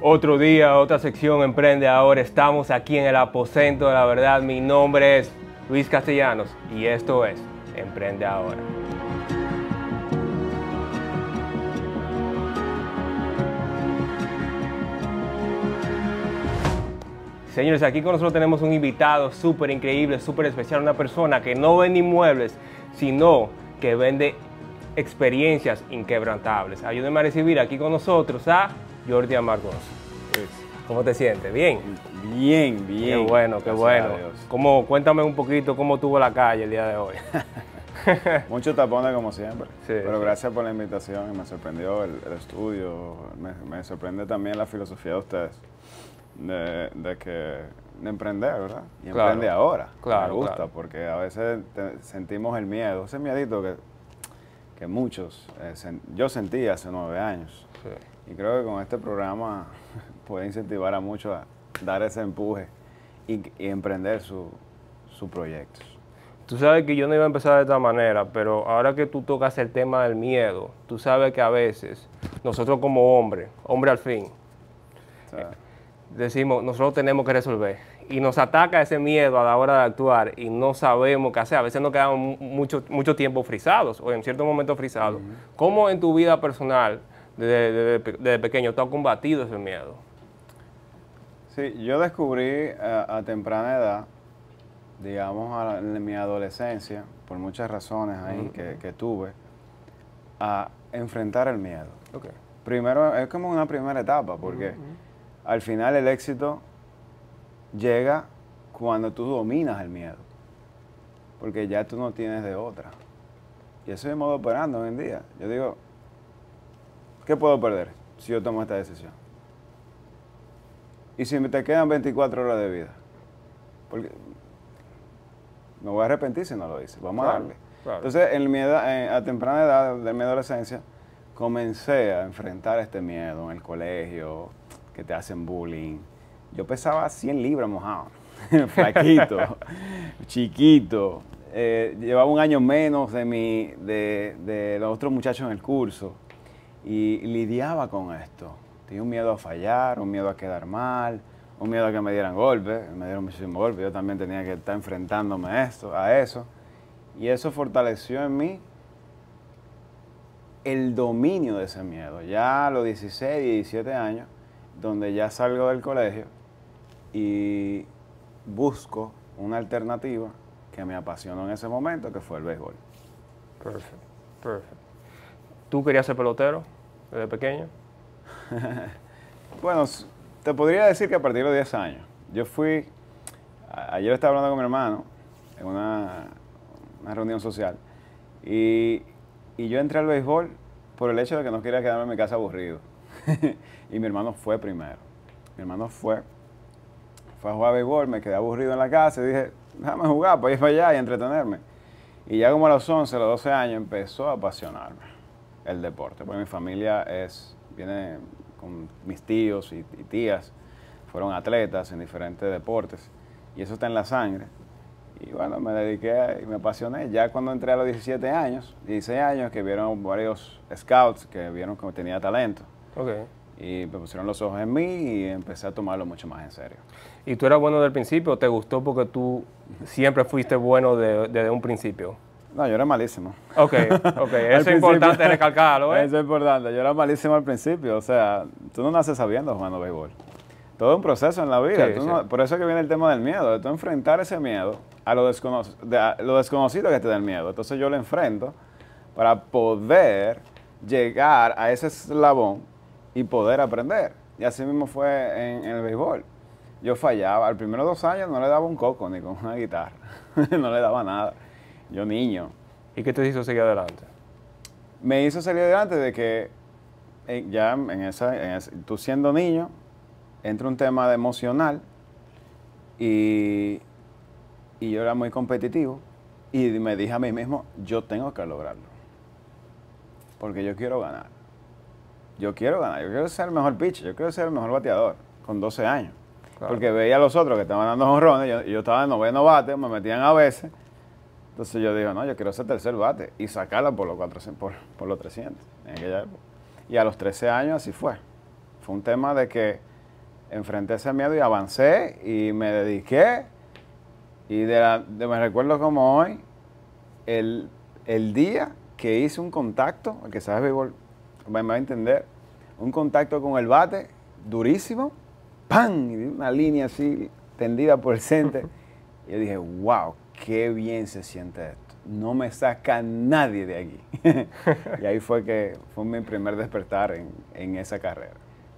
Otro día, otra sección Emprende Ahora. Estamos aquí en el aposento de la verdad. Mi nombre es Luis Castellanos y esto es Emprende Ahora. Señores, aquí con nosotros tenemos un invitado súper increíble, súper especial, una persona que no vende inmuebles, sino que vende experiencias inquebrantables. Ayúdenme a recibir aquí con nosotros a Jordi Amargós. ¿Cómo te sientes? ¿Bien? Bien, bien. Qué bueno, qué bueno. Cuéntame un poquito cómo tuvo la calle el día de hoy. Muchos tapones como siempre, Sí, pero sí. Gracias por la invitación y me sorprendió el estudio, me sorprende también la filosofía de ustedes, de emprender, ¿verdad? Y Claro, emprende ahora, claro, me gusta, claro. porque a veces sentimos el miedo, ese miedito que muchos, yo sentí hace 9 años, Sí. y creo que con este programa puede incentivar a muchos a dar ese empuje y emprender su proyecto. Tú sabes que yo no iba a empezar de esta manera, pero ahora que tú tocas el tema del miedo, tú sabes que a veces nosotros como hombre al fin, O sea, decimos, nosotros tenemos que resolver. Y nos ataca ese miedo a la hora de actuar y no sabemos qué hacer. A veces nos quedamos mucho tiempo frisados o en ciertos momentos frisados. ¿Cómo en tu vida personal, desde pequeño, tú has combatido ese miedo? sí, yo descubrí a temprana edad, digamos en mi adolescencia, por muchas razones ahí que tuve, a enfrentar el miedo. Okay. Primero, es como una primera etapa, porque al final el éxito llega cuando tú dominas el miedo, porque ya tú no tienes de otra. Y eso es el modo operando hoy en día. Yo digo, ¿qué puedo perder si yo tomo esta decisión? Y si me te quedan 24 horas de vida, porque me voy a arrepentir si no lo hice, vamos a darle. Claro. Entonces, a temprana edad de mi adolescencia, comencé a enfrentar este miedo en el colegio, que te hacen bullying. Yo pesaba 100 libras mojado, flaquito, chiquito. Llevaba un año menos de los otros muchachos en el curso y lidiaba con esto. Tenía un miedo a fallar, un miedo a quedar mal, un miedo a que me dieran golpes. Me dieron muchísimos golpes. Yo también tenía que estar enfrentándome a eso. Y eso fortaleció en mí el dominio de ese miedo. Ya a los 16, 17 años, donde ya salgo del colegio y busco una alternativa que me apasionó en ese momento, que fue el béisbol. Perfecto, perfecto. ¿Tú querías ser pelotero desde pequeño? Bueno, te podría decir que a partir de los 10 años. Ayer estaba hablando con mi hermano en una reunión social y yo entré al béisbol por el hecho de que no quería quedarme en mi casa aburrido. Y mi hermano fue primero. Mi hermano fue a jugar béisbol, me quedé aburrido en la casa y dije, déjame jugar para ir para allá y entretenerme. Y ya como a los 11, a los 12 años empezó a apasionarme el deporte, porque mi familia viene con mis tíos y tías, fueron atletas en diferentes deportes y eso está en la sangre. Y bueno, me dediqué y me apasioné. Ya cuando entré a los 17 años, 16 años, que vieron varios scouts que vieron que tenía talento. Okay. Y me pusieron los ojos en mí y empecé a tomarlo mucho más en serio. ¿Y tú eras bueno desde el principio o te gustó porque tú siempre fuiste bueno desde un principio? No, yo era malísimo. Ok. Eso es importante recalcarlo, ¿eh? Eso es importante. Yo era malísimo al principio. O sea, tú no naces sabiendo jugando béisbol. Todo un proceso en la vida. Sí, sí. Por eso es que viene el tema del miedo, de tú enfrentar ese miedo a lo desconocido que te da el miedo. Entonces yo lo enfrento para poder llegar a ese eslabón y poder aprender. Y así mismo fue en el béisbol. Yo fallaba. Al primeros 2 años no le daba un coco ni con una guitarra. No le daba nada. Yo niño. ¿Y qué te hizo seguir adelante? Me hizo salir adelante de que tú siendo niño, entra un tema de emocional y yo era muy competitivo y me dije a mí mismo, yo tengo que lograrlo. Porque yo quiero ganar. Yo quiero ser el mejor pitcher, yo quiero ser el mejor bateador con 12 años. Claro. Porque veía a los otros que estaban dando jonrones, yo estaba en noveno bate, me metían a veces. Entonces yo digo, no, yo quiero ser tercer bate y sacarla por los 400, por los 300 en aquella época. Y a los 13 años así fue. Fue un tema de que enfrenté ese miedo y avancé y me dediqué. Y me recuerdo como hoy, el día que hice un contacto, el que sabe béisbol me va a entender, un contacto con el bate durísimo, ¡pam! Y vi una línea así tendida por el center. Y yo dije, wow, qué bien se siente esto. No me saca nadie de aquí. Y ahí fue mi primer despertar en esa carrera.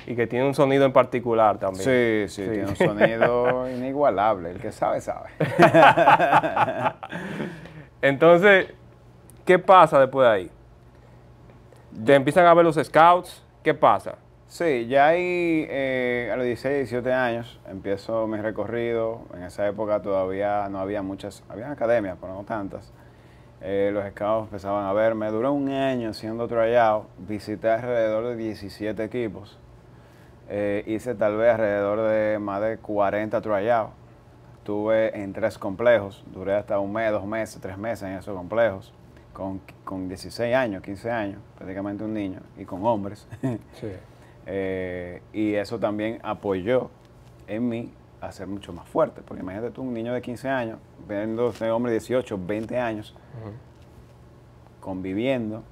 Y que tiene un sonido en particular también. Sí, tiene un sonido inigualable. El que sabe, sabe. Entonces, ¿qué pasa después de ahí? ¿Te empiezan a ver los scouts? ¿Qué pasa? Sí, ya ahí a los 16, 17 años empiezo mi recorrido. En esa época todavía no había muchas, había academias, pero no tantas. Los scouts empezaban a verme. Duró un año siendo tryout. Visité alrededor de 17 equipos. Hice tal vez alrededor de más de 40 tryouts. Estuve en 3 complejos. Duré hasta un mes, 2 meses, 3 meses en esos complejos. Con 16 años, 15 años, prácticamente un niño, y con hombres. Sí. Y eso también apoyó en mí a ser mucho más fuerte. Porque imagínate tú, un niño de 15 años, viendo un hombre de 18, 20 años, conviviendo,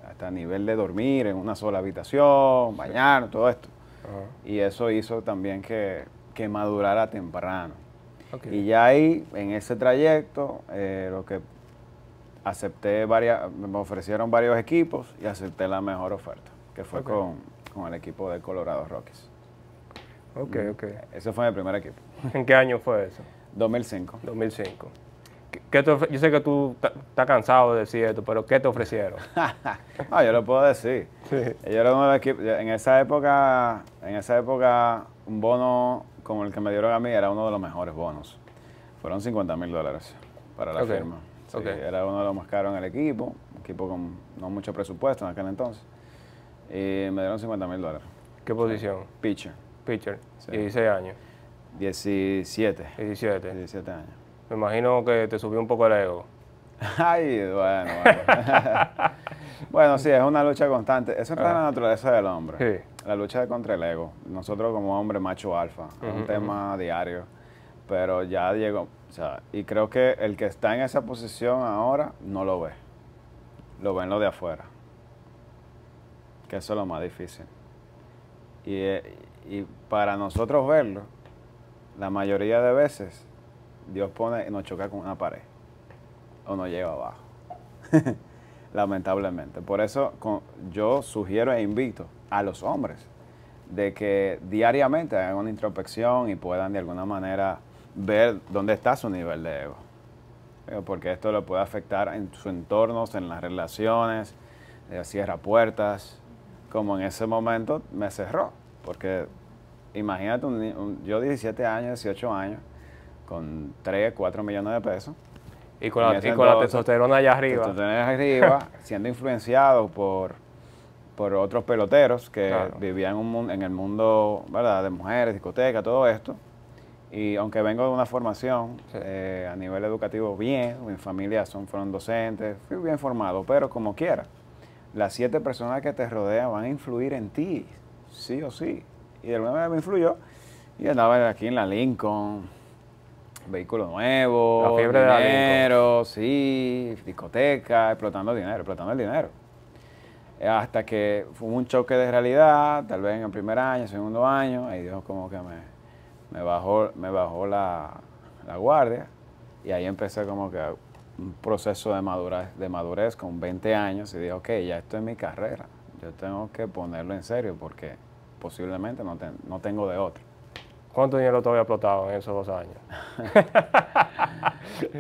hasta a nivel de dormir en una sola habitación, bañar, todo esto. Y eso hizo también que madurara temprano. Okay. Y ya ahí, en ese trayecto, lo que acepté me ofrecieron varios equipos y acepté la mejor oferta, que fue con el equipo de Colorado Rockies. Ok. Ese fue mi primer equipo. ¿En qué año fue eso? 2005. 2005. Yo sé que tú estás cansado de decir esto, pero ¿qué te ofrecieron? No, yo lo puedo decir. Sí. Yo era uno de los equipos, en esa época, un bono como el que me dieron a mí era uno de los mejores bonos. Fueron $50,000 para la firma. Sí, era uno de los más caros en el equipo, un equipo con no mucho presupuesto en aquel entonces. Y me dieron $50,000. ¿Qué posición? Pitcher. Pitcher. Sí. 16 años. 17. 17 años. Me imagino que te subió un poco el ego. Ay, bueno. Bueno, sí, es una lucha constante. Eso es la naturaleza del hombre. Sí. La lucha contra el ego. Nosotros como hombre macho alfa, es un tema diario. Pero ya llegó, o sea, y creo que el que está en esa posición ahora no lo ve. Lo ven lo de afuera. Que eso es lo más difícil. Y para nosotros verlo, la mayoría de veces, Dios nos choca con una pared. O nos lleva abajo. Lamentablemente. Por eso yo sugiero e invito a los hombres de que diariamente hagan una introspección y puedan de alguna manera ver dónde está su nivel de ego. Porque esto lo puede afectar en sus entornos, en las relaciones, cierra puertas, como en ese momento me cerró. Porque imagínate, yo 17 años, 18 años, con 3, 4 millones de pesos. Y con la testosterona allá arriba. Testosterona allá arriba, siendo influenciado por otros peloteros que vivían en el mundo, ¿verdad?, de mujeres, discotecas, todo esto. Y aunque vengo de una formación a nivel educativo bien, mi familia fueron docentes, fui bien formado, pero como quiera, las 7 personas que te rodean van a influir en ti, sí o sí. Y de alguna manera me influyó. Y andaba aquí en la Lincoln, vehículo nuevo, la fiebre dinero, de la Lincoln. Sí, discoteca, explotando el dinero. Hasta que fue un choque de realidad, tal vez en el primer año, segundo año, ahí Dios como que me bajó la guardia y ahí empecé como que un proceso de madurez con 20 años y dije, ok, ya esto es mi carrera, yo tengo que ponerlo en serio porque posiblemente no tengo de otro. ¿Cuánto dinero te había explotado en esos 2 años?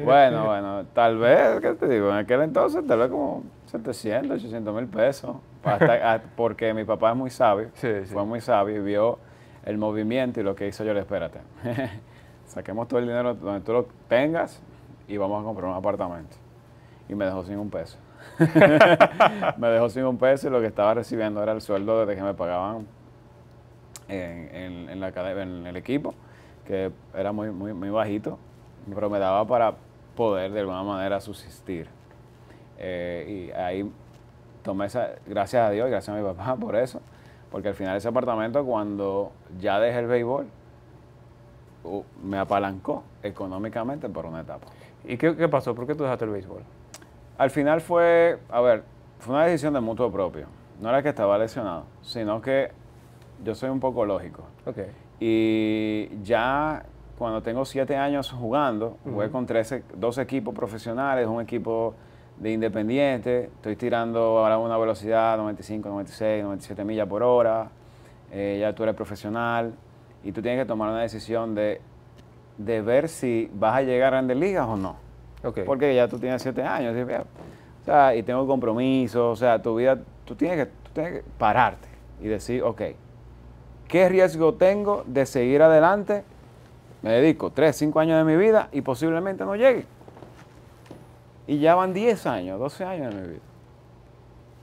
Bueno, tal vez, ¿qué te digo? En aquel entonces tal vez como 700, 800 mil pesos, porque mi papá es muy sabio, fue muy sabio y vio el movimiento y lo que hizo yo, espérate, saquemos todo el dinero donde tú lo tengas y vamos a comprar un apartamento. Y me dejó sin un peso. Me dejó sin un peso y lo que estaba recibiendo era el sueldo de que me pagaban en el equipo, que era muy bajito, pero me daba para poder de alguna manera subsistir. Y ahí tomé gracias a Dios y gracias a mi papá por eso, Porque al final ese apartamento, cuando ya dejé el béisbol, me apalancó económicamente por una etapa. ¿Y qué pasó? ¿Por qué tú dejaste el béisbol? Al final fue una decisión de mutuo propio. No era que estaba lesionado, sino que yo soy un poco lógico. Okay. Y ya cuando tengo 7 años jugando, jugué con 2 equipos profesionales, un equipo de independiente, estoy tirando ahora a una velocidad 95, 96, 97 millas por hora, ya tú eres profesional y tú tienes que tomar una decisión de ver si vas a llegar a Grandes Ligas o no. Okay. Porque ya tú tienes 7 años, o sea, y tengo compromisos, o sea, tu vida, tú tienes que pararte y decir, ok, ¿qué riesgo tengo de seguir adelante? Me dedico 3, 5 años de mi vida y posiblemente no llegue. Y ya van 10 años, 12 años de mi vida.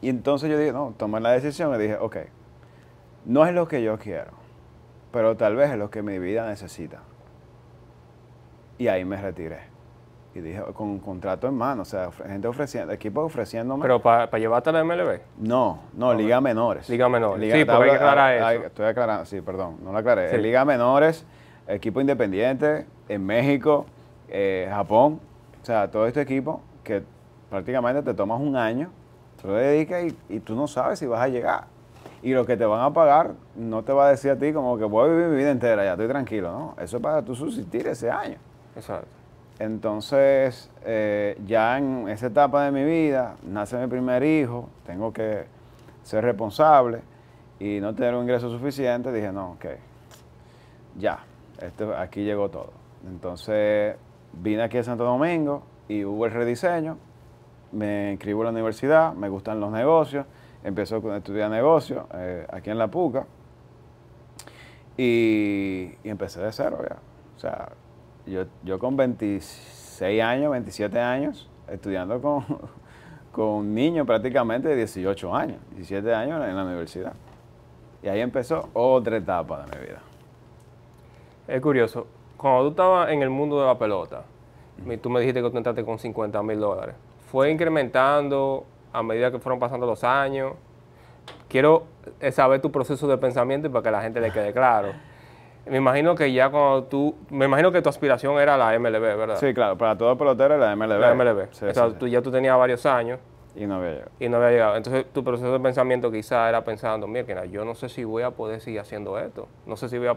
Y entonces yo dije, no, tomé la decisión y dije, ok, no es lo que yo quiero, pero tal vez es lo que mi vida necesita. Y ahí me retiré. Y dije, con un contrato en mano, o sea, gente ofreciendo, equipos ofreciéndome. ¿Pero para llevarte a la MLB? No, Liga Menores. Liga Menores. Sí, porque hay que aclarar eso. Estoy aclarando, sí, perdón, no lo aclaré. Sí. Liga Menores, equipo independiente, en México, Japón, o sea, todo este equipo que prácticamente te tomas un año, te lo dedicas y tú no sabes si vas a llegar. Y lo que te van a pagar no te va a decir a ti como que voy a vivir mi vida entera, ya estoy tranquilo, ¿no? Eso es para tú subsistir ese año. Exacto. Entonces, ya en esa etapa de mi vida, nace mi primer hijo, tengo que ser responsable y no tener un ingreso suficiente, dije, no, ok, ya, aquí llegó todo. Entonces, vine aquí a Santo Domingo y hubo el rediseño, me inscribo en la universidad, me gustan los negocios, empiezo a estudiar negocios aquí en La Puca y empecé de cero ya, o sea, yo con 26 años, 27 años, estudiando con niños prácticamente de 18 años, 17 años en la universidad. Y ahí empezó otra etapa de mi vida. Es curioso, cuando tú estabas en el mundo de la pelota, tú me dijiste que tú entraste con $50,000. ¿Fue incrementando a medida que fueron pasando los años? Quiero saber tu proceso de pensamiento y para que la gente le quede claro. Me imagino que me imagino que tu aspiración era la MLB, ¿verdad? Sí, claro, para todo pelotero era la MLB. La MLB. Sí, o sea, sí. ya tú tenías varios años. Y no había llegado. Y no había llegado. Entonces, tu proceso de pensamiento quizá era pensando, mira, yo no sé si voy a poder seguir haciendo esto. No sé si voy a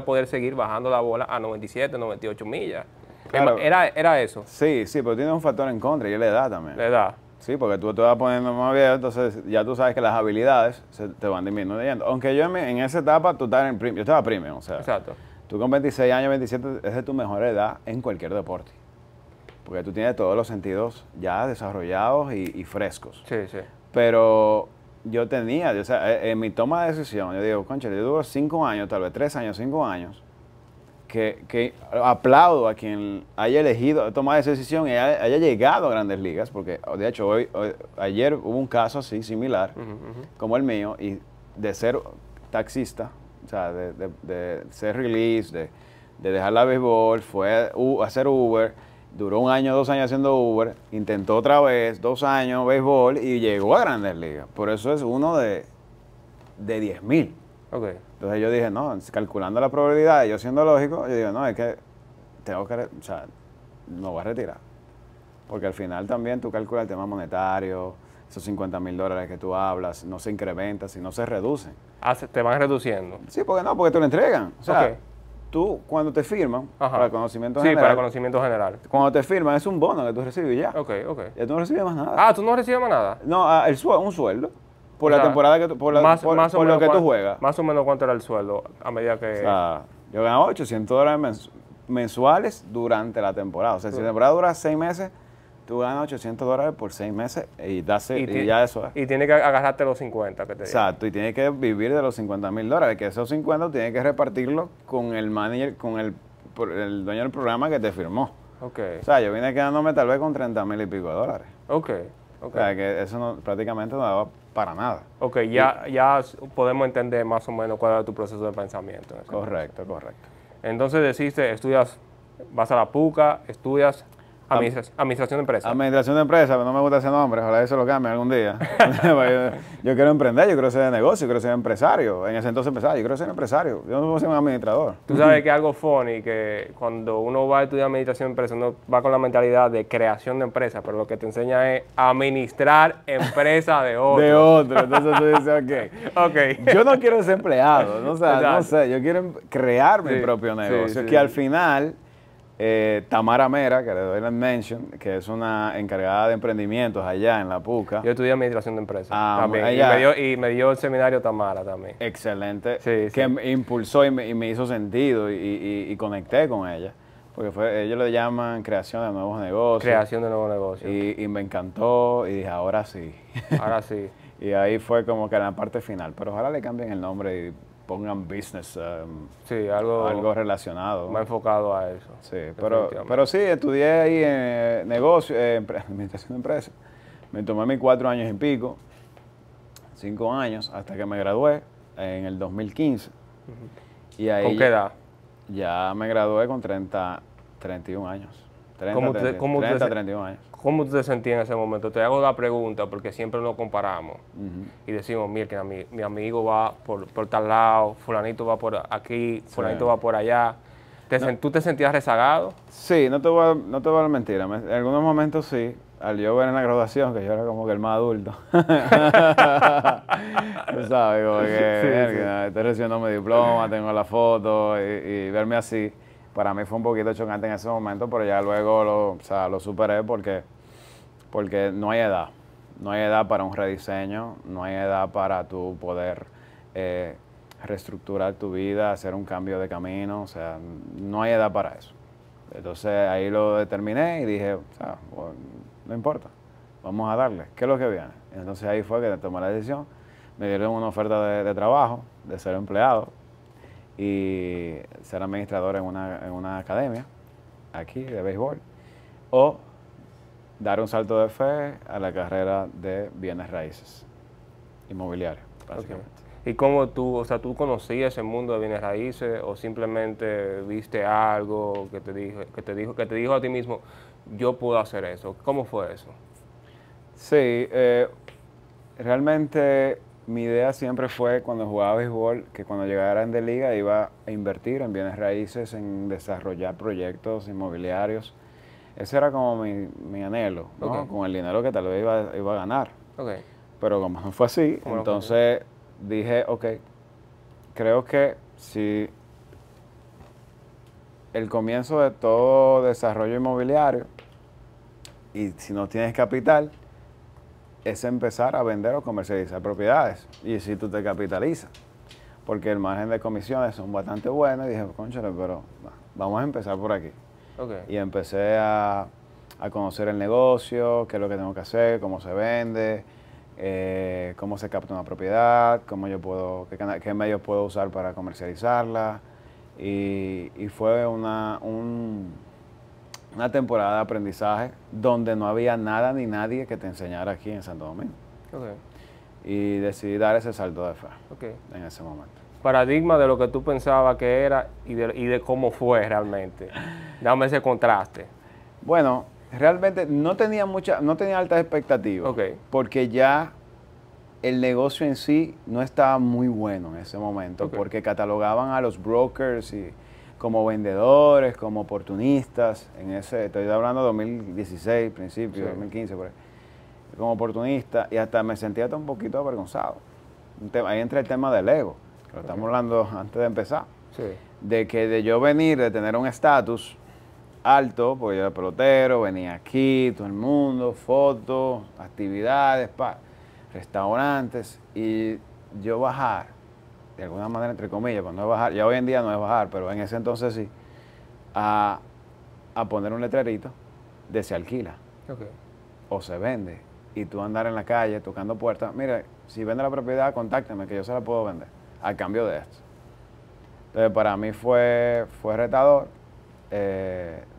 poder seguir bajando la bola a 97, 98 millas. Claro. ¿Era eso? Sí, pero tiene un factor en contra y es la edad también. La edad. Sí, porque tú te vas poniendo más viejo, entonces ya tú sabes que las habilidades te van disminuyendo. Aunque yo en esa etapa, yo estaba premium, o sea. Exacto. Tú con 26 años, 27, esa es tu mejor edad en cualquier deporte. Porque tú tienes todos los sentidos ya desarrollados y frescos. Sí, sí. Pero yo tenía, o sea, en mi toma de decisión, yo digo, concha, yo duro 5 años, tal vez 3 años, 5 años, que aplaudo a quien haya elegido tomar esa decisión y haya llegado a Grandes Ligas, porque de hecho ayer hubo un caso así similar como el mío, y de ser taxista, o sea, de ser release, de dejar la béisbol, fue a hacer Uber, duró 1 año, 2 años haciendo Uber, intentó otra vez, 2 años béisbol y llegó a Grandes Ligas. Por eso es uno de 10,000. Okay. Entonces yo dije, no, calculando la probabilidad, yo siendo lógico, yo digo, no, es que tengo que, o sea, me voy a retirar. Porque al final también tú calculas el tema monetario, esos $50,000 que tú hablas, no se incrementan, sino se reducen. Te van reduciendo. Sí, porque te lo entregan. O sea, tú cuando te firman, para conocimiento general. Sí, para conocimiento general. Cuando te firman es un bono que tú recibes ya. Ok. Ya tú no recibes más nada. Ah, ¿tú no recibes más nada? No, un sueldo. Por la temporada que por lo que tú juegas. Más o menos cuánto era el sueldo a medida que... O sea, yo ganaba $800 mensuales durante la temporada. O sea, si la temporada dura 6 meses, tú ganas $800 por 6 meses y ya eso es. Y tienes que agarrarte los 50 que te Exacto, y tienes que vivir de los $50,000, que esos 50 tienes que repartirlo con el manager, con el dueño del programa que te firmó. Okay. O sea, yo vine quedándome tal vez con $30,000 y pico. Okay. O sea, que eso prácticamente no daba para nada. Ok, ya podemos entender más o menos cuál era tu proceso de pensamiento. Correcto. Entonces deciste, vas a La Puca, estudias. Administración de empresas. Administración de empresas, pero no me gusta ese nombre, ojalá eso lo cambie algún día. Yo quiero emprender, yo quiero ser de negocio, yo quiero ser empresario. En ese entonces empresario, yo quiero ser empresario. Yo no puedo ser un administrador. Tú sabes que es algo funny, que cuando uno va a estudiar administración de empresas, uno va con la mentalidad de creación de empresas, pero lo que te enseña es administrar empresas de otros. De otro, entonces tú dices, ok. Yo no quiero ser empleado, no sé, yo quiero crear mi propio negocio, que al final... Tamara Mera, que le doy la mention, que es una encargada de emprendimientos allá en la PUCA. Yo estudié administración de empresas también. Allá. Y me dio el seminario Tamara también. Excelente. Que me impulsó y me hizo sentido y conecté con ella. Porque ellos le llaman creación de nuevos negocios. Creación de nuevos negocios. Y me encantó y dije, ahora sí. Ahora sí. Y ahí fue como que la parte final. Pero ojalá le cambien el nombre y pongan business, algo relacionado. Más enfocado a eso. Sí, pero sí, estudié ahí en negocio, administración de empresas. Me tomé mis 4 años y pico, 5 años, hasta que me gradué en el 2015. Y ahí ¿Con qué edad? Ya me gradué con 31 años. 31 años. ¿Cómo tú te sentías en ese momento? Te hago la pregunta porque siempre nos comparamos y decimos, mira, que mi amigo va por tal lado, fulanito va por aquí, fulanito va por allá. ¿Tú te sentías rezagado? Sí, no te voy a mentir. En algunos momentos sí. Al yo ver en la graduación, que yo era como que el más adulto. Tú sabes, como que estoy recibiendo mi diploma, tengo la foto y verme así. Para mí fue un poquito chocante en ese momento, pero ya luego lo superé porque no hay edad. No hay edad para un rediseño, no hay edad para tu poder reestructurar tu vida, hacer un cambio de camino, o sea, no hay edad para eso. Entonces ahí lo determiné y dije, bueno, no importa, vamos a darle, ¿qué es lo que viene? Entonces ahí fue que tomé la decisión, me dieron una oferta de trabajo, de ser empleado, y ser administrador en una academia aquí de béisbol o dar un salto de fe a la carrera de bienes raíces inmobiliarios, básicamente. ¿Y cómo tú conocías el mundo de bienes raíces o simplemente viste algo que te dijo a ti mismo, yo puedo hacer eso? ¿Cómo fue eso? Sí, realmente mi idea siempre fue cuando jugaba béisbol que cuando llegara a Grandes Ligas iba a invertir en bienes raíces, en desarrollar proyectos inmobiliarios. Ese era como mi anhelo, ¿no? Con el dinero que tal vez iba a ganar. Pero como no fue así, entonces dije, creo que si el comienzo de todo desarrollo inmobiliario y si no tienes capital, es empezar a vender o comercializar propiedades. Y si tú te capitalizas, porque el margen de comisiones son bastante buenos, y dije, cónchale, pero vamos a empezar por aquí. Y empecé a conocer el negocio, qué es lo que tengo que hacer, cómo se vende, cómo se capta una propiedad, qué medios puedo usar para comercializarla. Y fue una temporada de aprendizaje donde no había nada ni nadie que te enseñara aquí en Santo Domingo. Y decidí dar ese salto de fe en ese momento. Paradigma de lo que tú pensabas que era y de cómo fue realmente. Dame ese contraste. Bueno, realmente no tenía altas expectativas, porque ya el negocio en sí no estaba muy bueno en ese momento, porque catalogaban a los brokers como vendedores, como oportunistas, estoy hablando de 2016, principio, 2015, por ahí, como oportunista, y hasta me sentía hasta un poquito avergonzado. Ahí entra el tema del ego, que lo estamos hablando antes de empezar, de yo venir, de tener un estatus alto, porque yo era pelotero, venía aquí, todo el mundo, fotos, actividades, restaurantes, y yo bajar, de alguna manera, entre comillas, pues no es bajar, ya hoy en día no es bajar, pero en ese entonces sí, a poner un letrerito de se alquila o se vende, y tú andar en la calle tocando puertas, mire, si vende la propiedad, contácteme que yo se la puedo vender, a cambio de esto. Entonces para mí fue retador,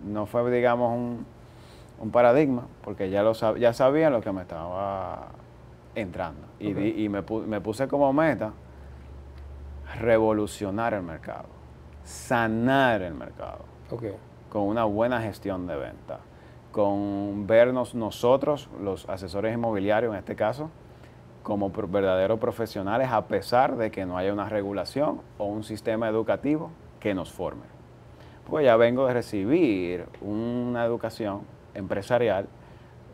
no fue, digamos, un paradigma, porque ya sabía lo que me estaba entrando, y me puse como meta revolucionar el mercado, sanar el mercado, con una buena gestión de venta, con vernos nosotros, los asesores inmobiliarios en este caso, como verdaderos profesionales, a pesar de que no haya una regulación o un sistema educativo que nos forme. Pues ya vengo de recibir una educación empresarial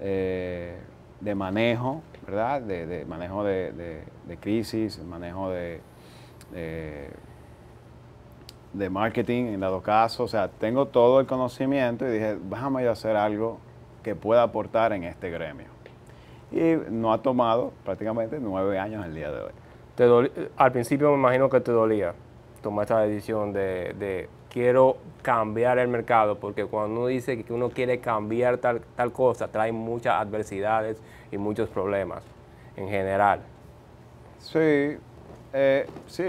de manejo, ¿verdad? De manejo de crisis, manejo de marketing, en dado caso. O sea, tengo todo el conocimiento y dije, déjame yo hacer algo que pueda aportar en este gremio. Y no ha tomado prácticamente 9 años el día de hoy. Al principio me imagino que te dolía tomar esta decisión de quiero cambiar el mercado, porque cuando uno dice que uno quiere cambiar tal cosa, trae muchas adversidades y muchos problemas en general. Sí, sí,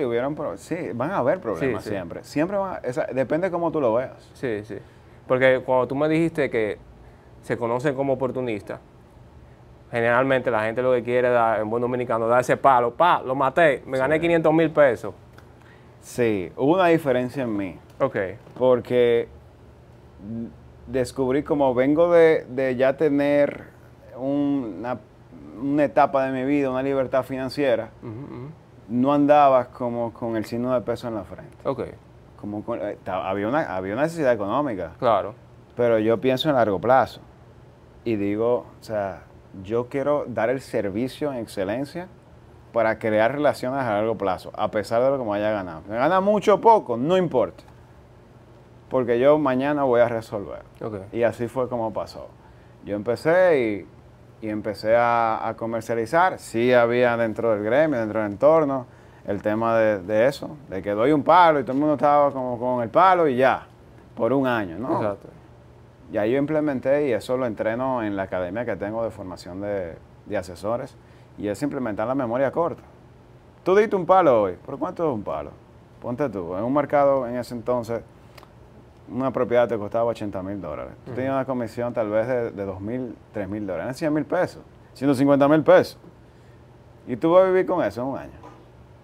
sí, van a haber problemas siempre. Siempre depende de cómo tú lo veas. Sí, sí. Porque cuando tú me dijiste que se conocen como oportunistas, generalmente la gente lo que quiere dar, en buen dominicano, dar ese palo, lo maté, me gané 500,000 pesos. Sí, hubo una diferencia en mí. Ok. Porque descubrí, como vengo de ya tener una etapa de mi vida, una libertad financiera, no andaba como con el signo de peso en la frente. Ok. Había una necesidad económica. Claro. Pero yo pienso en largo plazo. Y digo, o sea, yo quiero dar el servicio en excelencia para crear relaciones a largo plazo, a pesar de lo que me haya ganado. Me gana mucho o poco, no importa. Porque yo mañana voy a resolver. Okay. Y así fue como pasó. Yo empecé y empecé a comercializar. Sí había dentro del gremio, dentro del entorno, el tema de eso, de que doy un palo y todo el mundo estaba como con el palo y ya, por un año, ¿no? Exacto. Ya yo implementé, y eso lo entreno en la academia que tengo de formación de asesores, y es implementar la memoria corta. Tú diste un palo hoy, ¿por cuánto es un palo? Ponte tú, en un mercado en ese entonces, una propiedad te costaba $80,000. Tú tenías una comisión tal vez de $2,000, $3,000, eran $100,000 pesos, $150,000 pesos. Y tú vas a vivir con eso en un año.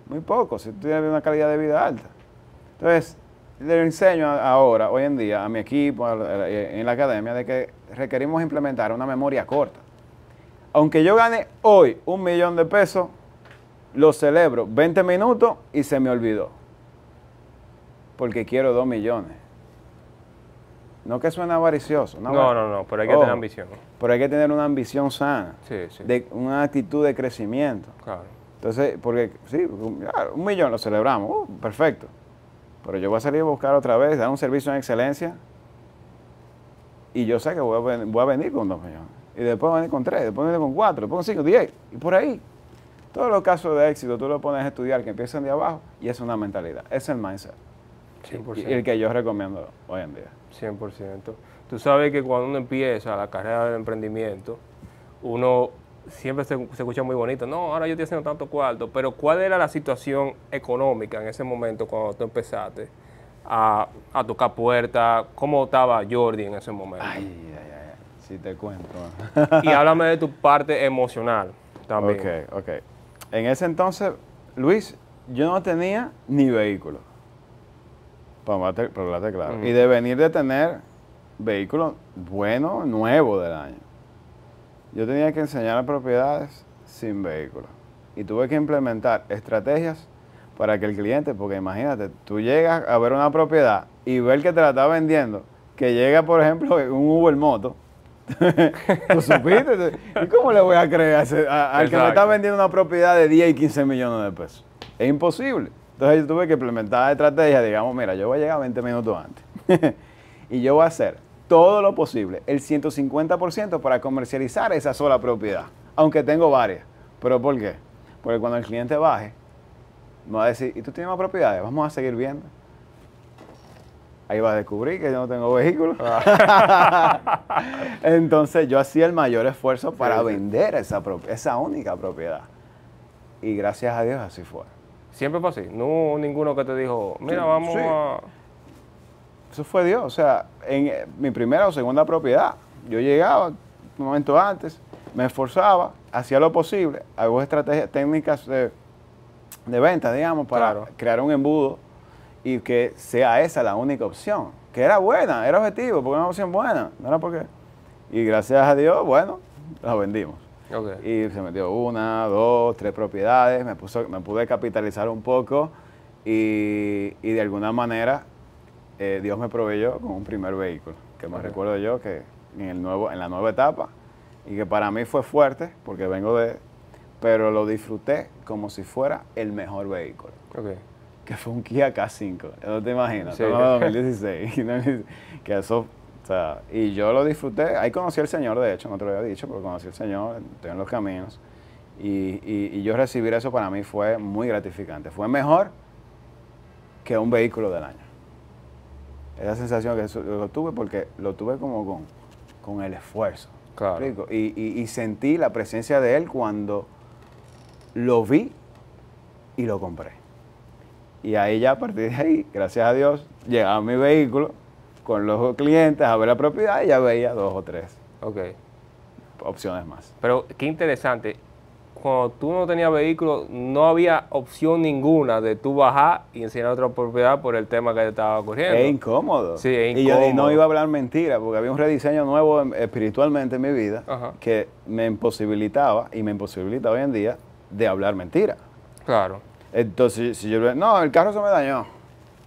Muy poco, si tú tienes una calidad de vida alta. Entonces, le enseño ahora, hoy en día, a mi equipo, en la academia, de que requerimos implementar una memoria corta. Aunque yo gane hoy $1,000,000 de pesos, lo celebro 20 minutos y se me olvidó. Porque quiero 2 millones. No que suene avaricioso. No, pero hay que tener ambición. Pero hay que tener una ambición sana. Sí, sí. Una actitud de crecimiento. Claro. Entonces, porque sí, 1,000,000 lo celebramos, perfecto. Pero yo voy a salir a buscar otra vez, dar un servicio en excelencia, y yo sé que voy a venir con 2 millones. Y después voy a venir con 3, después voy a venir con 4, después con 5, 10, y por ahí. Todos los casos de éxito tú lo pones a estudiar, que empiezan de abajo, y es una mentalidad, es el mindset. 100%. Y el que yo recomiendo hoy en día. 100%. Tú sabes que cuando uno empieza la carrera del emprendimiento, uno siempre se escucha muy bonito. No, ahora yo estoy haciendo tanto cuarto. Pero ¿cuál era la situación económica en ese momento cuando tú empezaste a tocar puertas? ¿Cómo estaba Jordi en ese momento? Ay, si te cuento. Y háblame de tu parte emocional también. Ok. En ese entonces, Luis, yo no tenía ni vehículo. Para hablarte claro. Y de venir de tener vehículo bueno, nuevo del año. Yo tenía que enseñar propiedades sin vehículo. Y tuve que implementar estrategias para que el cliente, porque imagínate, tú llegas a ver una propiedad y ver que te la está vendiendo, que llega, por ejemplo, un Uber Moto. ¿Tú supiste? ¿Y cómo le voy a creer al que me está vendiendo una propiedad de 10 y 15 millones de pesos? Es imposible. Entonces yo tuve que implementar estrategias, digamos, mira, yo voy a llegar 20 minutos antes. Y yo voy a hacer todo lo posible, el 150% para comercializar esa sola propiedad, aunque tengo varias. ¿Pero por qué? Porque cuando el cliente baje, me va a decir, ¿y tú tienes más propiedades? Vamos a seguir viendo. Ahí va a descubrir que yo no tengo vehículo. Entonces yo hacía el mayor esfuerzo para vender esa única propiedad. Y gracias a Dios así fue. Siempre fue así. No hubo ninguno que te dijo, mira, vamos a... Eso fue Dios. O sea, en mi primera o segunda propiedad, yo llegaba un momento antes, me esforzaba, hacía lo posible, hago estrategias técnicas de venta, digamos, para crear un embudo y que sea esa la única opción. Que era buena, era objetivo, porque era una opción buena, no era porque... Y gracias a Dios, bueno, la vendimos. Okay. Y se metió 1, 2, 3 propiedades, me pude capitalizar un poco y de alguna manera Dios me proveyó con un primer vehículo, que me recuerdo yo que en la nueva etapa, y que para mí fue fuerte, porque pero lo disfruté como si fuera el mejor vehículo. Okay. Que fue un Kia K5, no te imaginas, Sí. 2016, que eso, o sea, y yo lo disfruté, ahí conocí al Señor, de hecho, no te lo había dicho, pero conocí al Señor, estoy en los caminos, y yo recibir eso para mí fue muy gratificante, fue mejor que un vehículo del año. Esa sensación que lo tuve porque lo tuve como con el esfuerzo. Claro. Y sentí la presencia de Él cuando lo vi y lo compré. Y ahí ya a partir de ahí, gracias a Dios, llegaba mi vehículo con los clientes a ver la propiedad y ya veía 2 o 3 opciones más. Pero qué interesante. Cuando tú no tenías vehículo, no había opción ninguna de tú bajar y enseñar otra propiedad por el tema que te estaba ocurriendo. Es incómodo. Sí, es incómodo. Y yo no iba a hablar mentira, porque había un rediseño nuevo espiritualmente en mi vida que me imposibilitaba, y me imposibilita hoy en día, de hablar mentira. Claro. Entonces, si yo no, el carro se me dañó,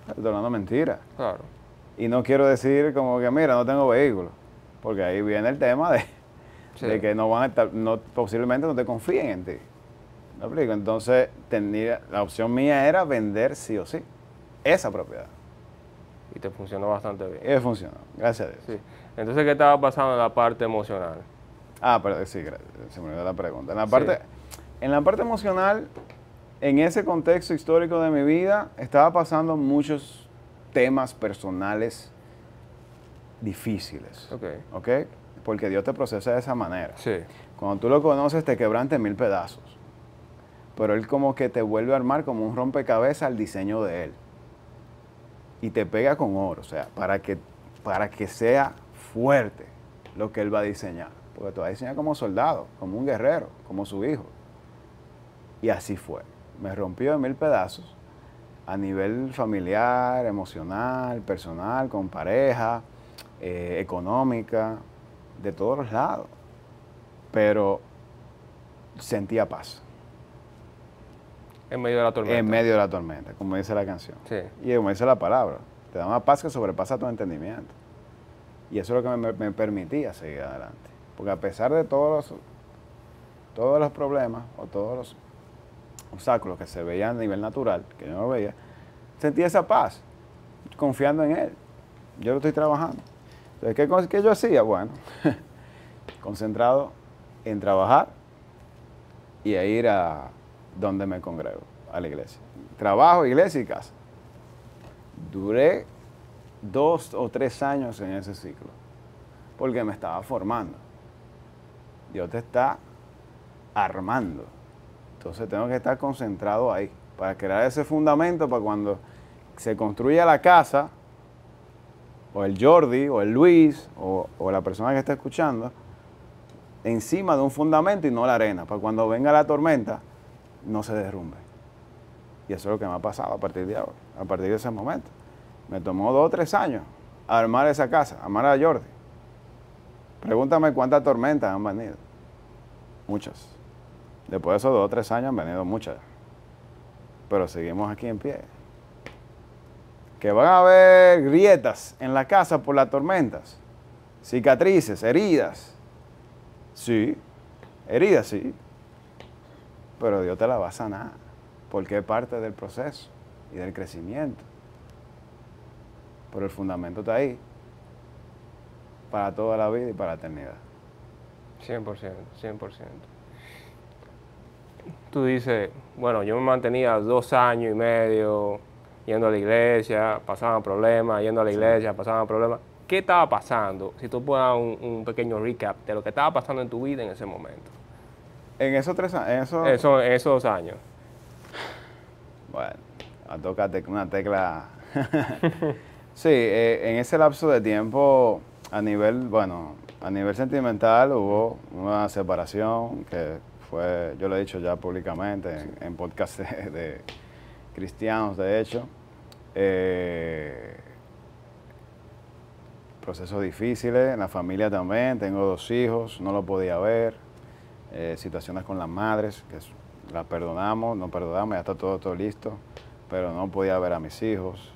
estoy hablando mentira. Claro. Y no quiero decir como que, mira, no tengo vehículo, porque ahí viene el tema de que no van a estar, posiblemente no te confíen en ti. ¿Me explico? Entonces, la opción mía era vender sí o sí esa propiedad. Y te funcionó bastante bien. Y funcionó, gracias a Dios. Sí. Entonces, ¿qué estaba pasando en la parte emocional? Pero sí, se me olvidó la pregunta. En la parte emocional, en ese contexto histórico de mi vida, estaba pasando muchos temas personales difíciles. ¿Ok? Porque Dios te procesa de esa manera. Sí. Cuando tú lo conoces, te quebranta en 1000 pedazos. Pero Él como que te vuelve a armar como un rompecabezas al diseño de Él. Y te pega con oro, o sea, para que sea fuerte lo que Él va a diseñar. Porque te va a diseñar como soldado, como un guerrero, como su hijo. Y así fue. Me rompió en 1000 pedazos a nivel familiar, emocional, personal, con pareja, económica, de todos los lados. Pero sentía paz. En medio de la tormenta. En medio de la tormenta, como dice la canción. Sí. Y como dice la palabra, te da una paz que sobrepasa tu entendimiento. Y eso es lo que me permitía seguir adelante. Porque a pesar de todos los problemas o todos los obstáculos que se veían a nivel natural, que yo no veía, sentía esa paz, confiando en Él. Yo lo estoy trabajando. Entonces, ¿qué yo hacía? Bueno, concentrado en trabajar y a ir a donde me congrego, a la iglesia. Trabajo, iglesia y casa. Duré 2 o 3 años en ese ciclo, porque me estaba formando. Dios te está armando. Entonces tengo que estar concentrado ahí, para crear ese fundamento para cuando se construya la casa, o el Jordi, o el Luis, o la persona que está escuchando, encima de un fundamento y no la arena, para cuando venga la tormenta, no se derrumbe. Y eso es lo que me ha pasado a partir de ahora, a partir de ese momento. Me tomó 2 o 3 años armar esa casa, armar a Jordi. Pregúntame cuántas tormentas han venido. Muchas. Después de esos 2 o 3 años han venido muchas. Pero seguimos aquí en pie. Que van a haber grietas en la casa por las tormentas. Cicatrices, heridas. Sí, heridas sí. Pero Dios te la va a sanar. Porque es parte del proceso y del crecimiento. Pero el fundamento está ahí. Para toda la vida y para la eternidad. 100%, 100%. Tú dices, bueno, yo me mantenía 2 años y medio yendo a la iglesia, pasaban problemas, yendo a la iglesia, pasaban problemas. ¿Qué estaba pasando? Si tú puedes dar un pequeño recap de lo que estaba pasando en tu vida en ese momento. En esos 3 años, En esos 2 años. Bueno, a tocar una tecla. Sí, en ese lapso de tiempo, a nivel sentimental, hubo una separación que fue, yo lo he dicho ya públicamente en podcast de cristianos, de hecho. procesos difíciles, en la familia también, tengo 2 hijos, no lo podía ver, situaciones con las madres, que las perdonamos, no perdonamos, ya está todo listo, pero no podía ver a mis hijos,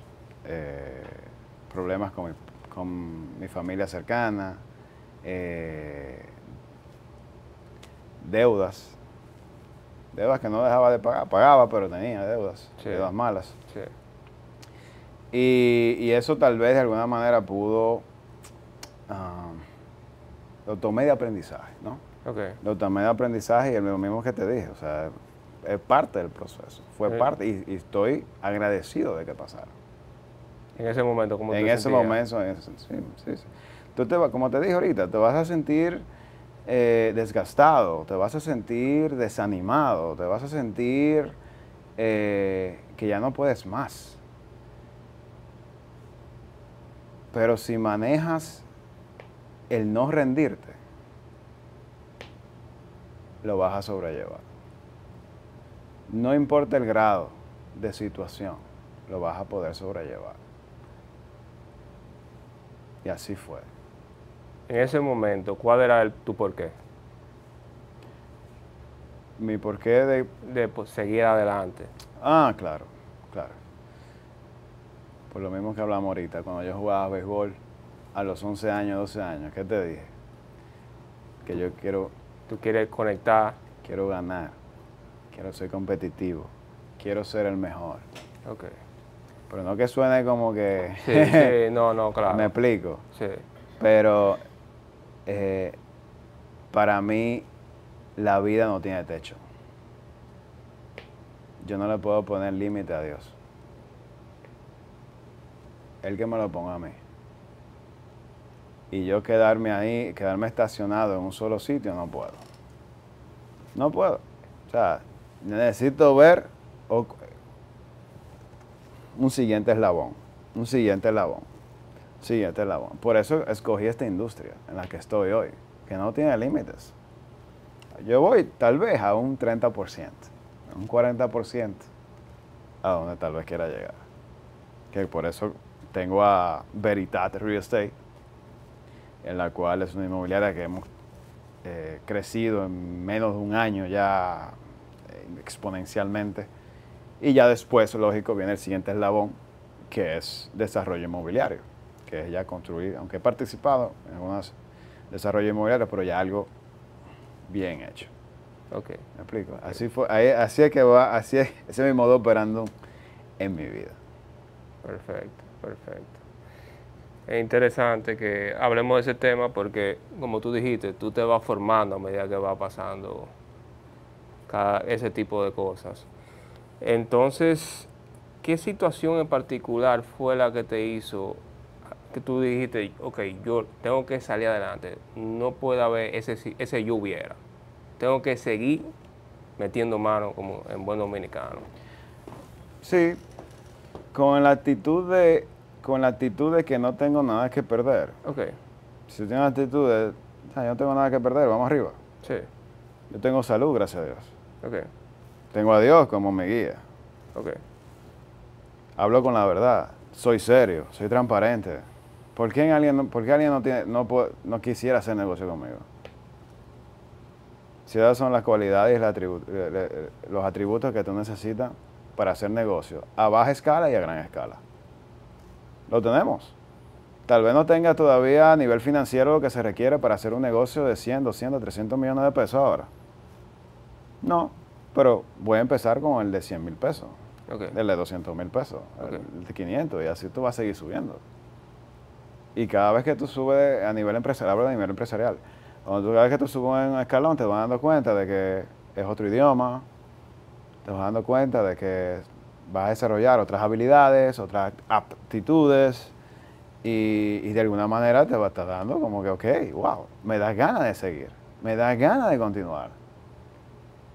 problemas con mi familia cercana, deudas que no dejaba de pagar, pagaba, pero tenía deudas, Sí. deudas malas. Sí. Y eso tal vez de alguna manera pudo, lo tomé de aprendizaje, ¿no? Ok. Lo tomé de aprendizaje y es lo mismo que te dije, o sea, es parte del proceso, fue Sí. parte y estoy agradecido de que pasara. En ese momento, ¿cómo En te ese sentías? momento, sí. Tú como te dije ahorita, te vas a sentir desgastado, te vas a sentir desanimado, te vas a sentir que ya no puedes más. Pero si manejas el no rendirte, lo vas a sobrellevar. No importa el grado de situación, lo vas a poder sobrellevar. Y así fue. En ese momento, ¿cuál era tu porqué? Mi porqué de... De pues, seguir adelante. Claro. Por lo mismo que hablamos ahorita, cuando yo jugaba béisbol a los 11 años, 12 años, ¿qué te dije? Que yo Tú quieres conectar. quiero ganar, quiero ser competitivo, quiero ser el mejor. Ok. Pero no que suene como que... Sí, no, claro. Me explico. Sí. Pero para mí la vida no tiene techo. Yo no le puedo poner límite a Dios. Él que me lo ponga a mí. Y yo quedarme ahí, quedarme estacionado en un solo sitio, no puedo. No puedo. O sea, necesito ver un siguiente eslabón. Por eso escogí esta industria en la que estoy hoy, que no tiene límites. Yo voy tal vez a un 30%, un 40% a donde tal vez quiera llegar. Que por eso tengo a Veritat Real Estate, en la cual es una inmobiliaria que hemos crecido en menos de un año ya exponencialmente. Y ya después, lógico, viene el siguiente eslabón, que es desarrollo inmobiliario, que es ya construir, aunque he participado en algunos desarrollos inmobiliarios, pero ya algo bien hecho. Ok. ¿Me explico? Así fue, así es que va, ese es mi modo operando en mi vida. Perfecto. Es interesante que hablemos de ese tema porque, como tú dijiste, tú te vas formando a medida que va pasando ese tipo de cosas. Entonces, ¿qué situación en particular fue la que te hizo que tú dijiste, ok, yo tengo que salir adelante, no puede haber ese yo hubiera, tengo que seguir metiendo mano como en buen dominicano? Sí, con la actitud de que no tengo nada que perder. Ok, Si tú tienes la actitud de, yo no tengo nada que perder, vamos arriba. sí, Yo tengo salud, gracias a Dios. ok, Tengo a Dios como me guía. ok, Hablo con la verdad. Soy serio, soy transparente. ¿Por qué alguien no quisiera hacer negocio conmigo? Si esas son las cualidades y los atributos que tú necesitas para hacer negocio a baja escala y a gran escala. Lo tenemos. Tal vez no tenga todavía a nivel financiero lo que se requiere para hacer un negocio de 100, 200, 300 millones de pesos ahora. No, pero voy a empezar con el de 100 mil pesos, ok, el de 200 mil pesos, Ok. el de 500 y así tú vas a seguir subiendo. Y cada vez que tú subes a nivel empresarial, hablo de nivel empresarial, cada vez que tú subes un escalón te vas dando cuenta de que es otro idioma, te vas dando cuenta de que vas a desarrollar otras habilidades, otras aptitudes y de alguna manera te va a estar dando como que, ok, wow, me da ganas de seguir, me da ganas de continuar.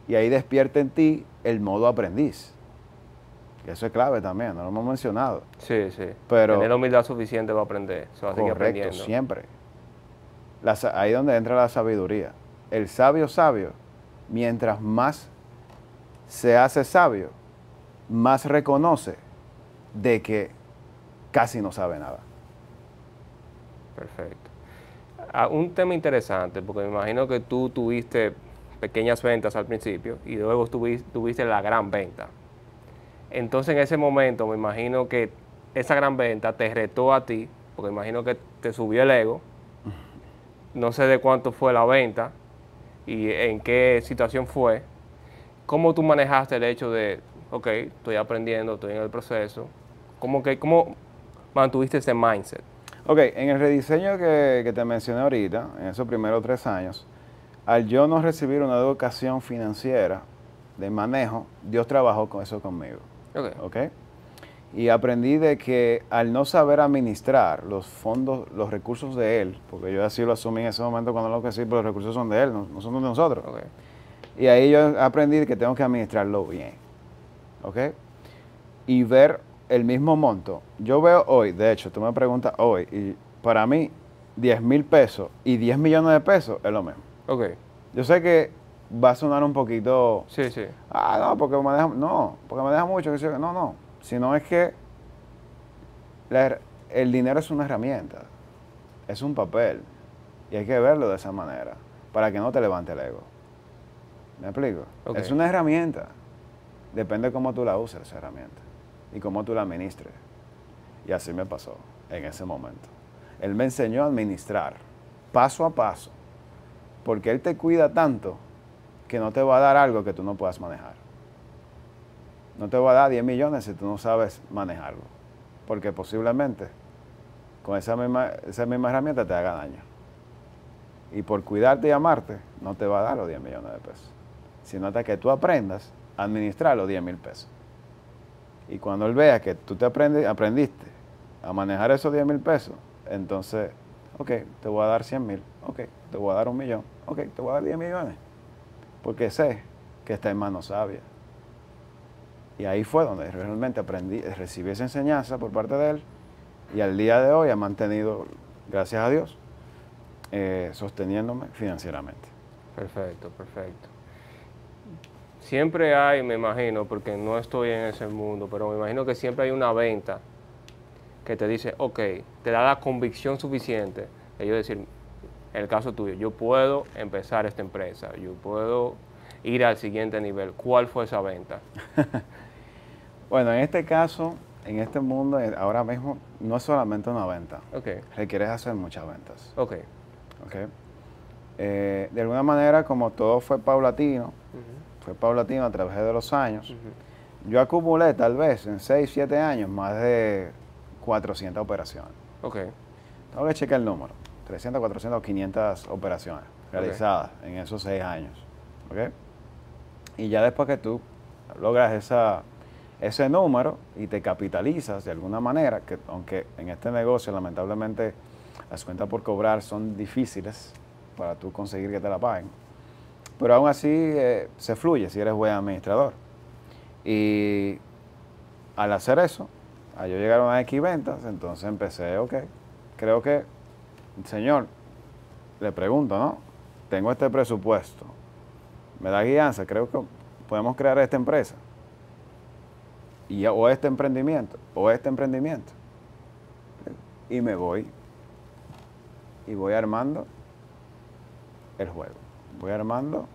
Y ahí despierta en ti el modo aprendiz. Que eso es clave también, no lo hemos mencionado. sí, Pero- tener la humildad suficiente para aprender, se va a seguir Correcto, aprendiendo. siempre. Ahí es donde entra la sabiduría. El sabio, mientras más se hace sabio, más reconoce de que casi no sabe nada. Perfecto. Un tema interesante, porque me imagino que tú tuviste pequeñas ventas al principio y luego tuviste la gran venta. Entonces en ese momento me imagino que esa gran venta te retó a ti, porque me imagino que te subió el ego. No sé de cuánto fue la venta y en qué situación fue. ¿Cómo tú manejaste el hecho de, ok, estoy aprendiendo, estoy en el proceso? ¿Cómo mantuviste ese mindset? Ok, en el rediseño que te mencioné ahorita, en esos primeros 3 años, al yo no recibir una educación financiera de manejo, Dios trabajó con eso conmigo. Ok. ¿Ok? Y aprendí de que al no saber administrar los fondos, los recursos de Él, porque yo así lo asumí en ese momento cuando lo que sí, pero los recursos son de Él, no son de nosotros. Ok. Y ahí yo aprendí que tengo que administrarlo bien. ¿Ok? Y ver el mismo monto. Yo veo hoy, de hecho, tú me preguntas hoy, y para mí 10,000 pesos y 10 millones de pesos es lo mismo. Ok. Yo sé que va a sonar un poquito, Sí, sí. porque me deja mucho, que sé yo. No, sino es que el dinero es una herramienta, es un papel, y hay que verlo de esa manera, para que no te levante el ego. ¿Me explico? Ok. Es una herramienta, depende de cómo tú la uses esa herramienta, y cómo tú la administres. Y así me pasó en ese momento. Él me enseñó a administrar, paso a paso, porque Él te cuida tanto que no te va a dar algo que tú no puedas manejar. No te va a dar 10 millones si tú no sabes manejarlo, porque posiblemente con esa misma herramienta te haga daño. Y por cuidarte y amarte, no te va a dar los 10 millones de pesos, sino hasta que tú aprendas a administrar los 10,000 pesos. Y cuando Él vea que tú aprendiste a manejar esos 10,000 pesos, entonces, ok, te voy a dar 100,000, ok, te voy a dar 1,000,000, ok, te voy a dar 10 millones. Porque sé que está en manos sabias. Y ahí fue donde realmente recibí esa enseñanza por parte de Él, y al día de hoy ha mantenido, gracias a Dios, sosteniéndome financieramente. Perfecto, perfecto. Siempre hay, me imagino, porque no estoy en ese mundo, pero me imagino que siempre hay una venta que te dice, ok, te da la convicción suficiente de yo decir, en el caso tuyo, yo puedo empezar esta empresa, yo puedo ir al siguiente nivel. ¿Cuál fue esa venta? Bueno, en este caso, en este mundo, ahora mismo, no es solamente una venta. Ok, Requieres hacer muchas ventas. ok. ¿Ok? De alguna manera, como todo fue paulatino a través de los años, yo acumulé tal vez en 6, 7 años más de 400 operaciones. Ok, Tengo que checar el número. 300, 400, 500 operaciones realizadas en esos 6 años. ¿Ok? Y ya después que tú logras ese número y te capitalizas de alguna manera, que aunque en este negocio lamentablemente las cuentas por cobrar son difíciles para tú conseguir que te la paguen, pero aún así se fluye si eres buen administrador. Y al hacer eso, al yo llegar a unas X ventas, entonces empecé, ok, creo que, Señor, le pregunto, ¿no? Tengo este presupuesto, me da guianza, creo que podemos crear esta empresa, o este emprendimiento. Y me voy, y voy armando el juego, voy armando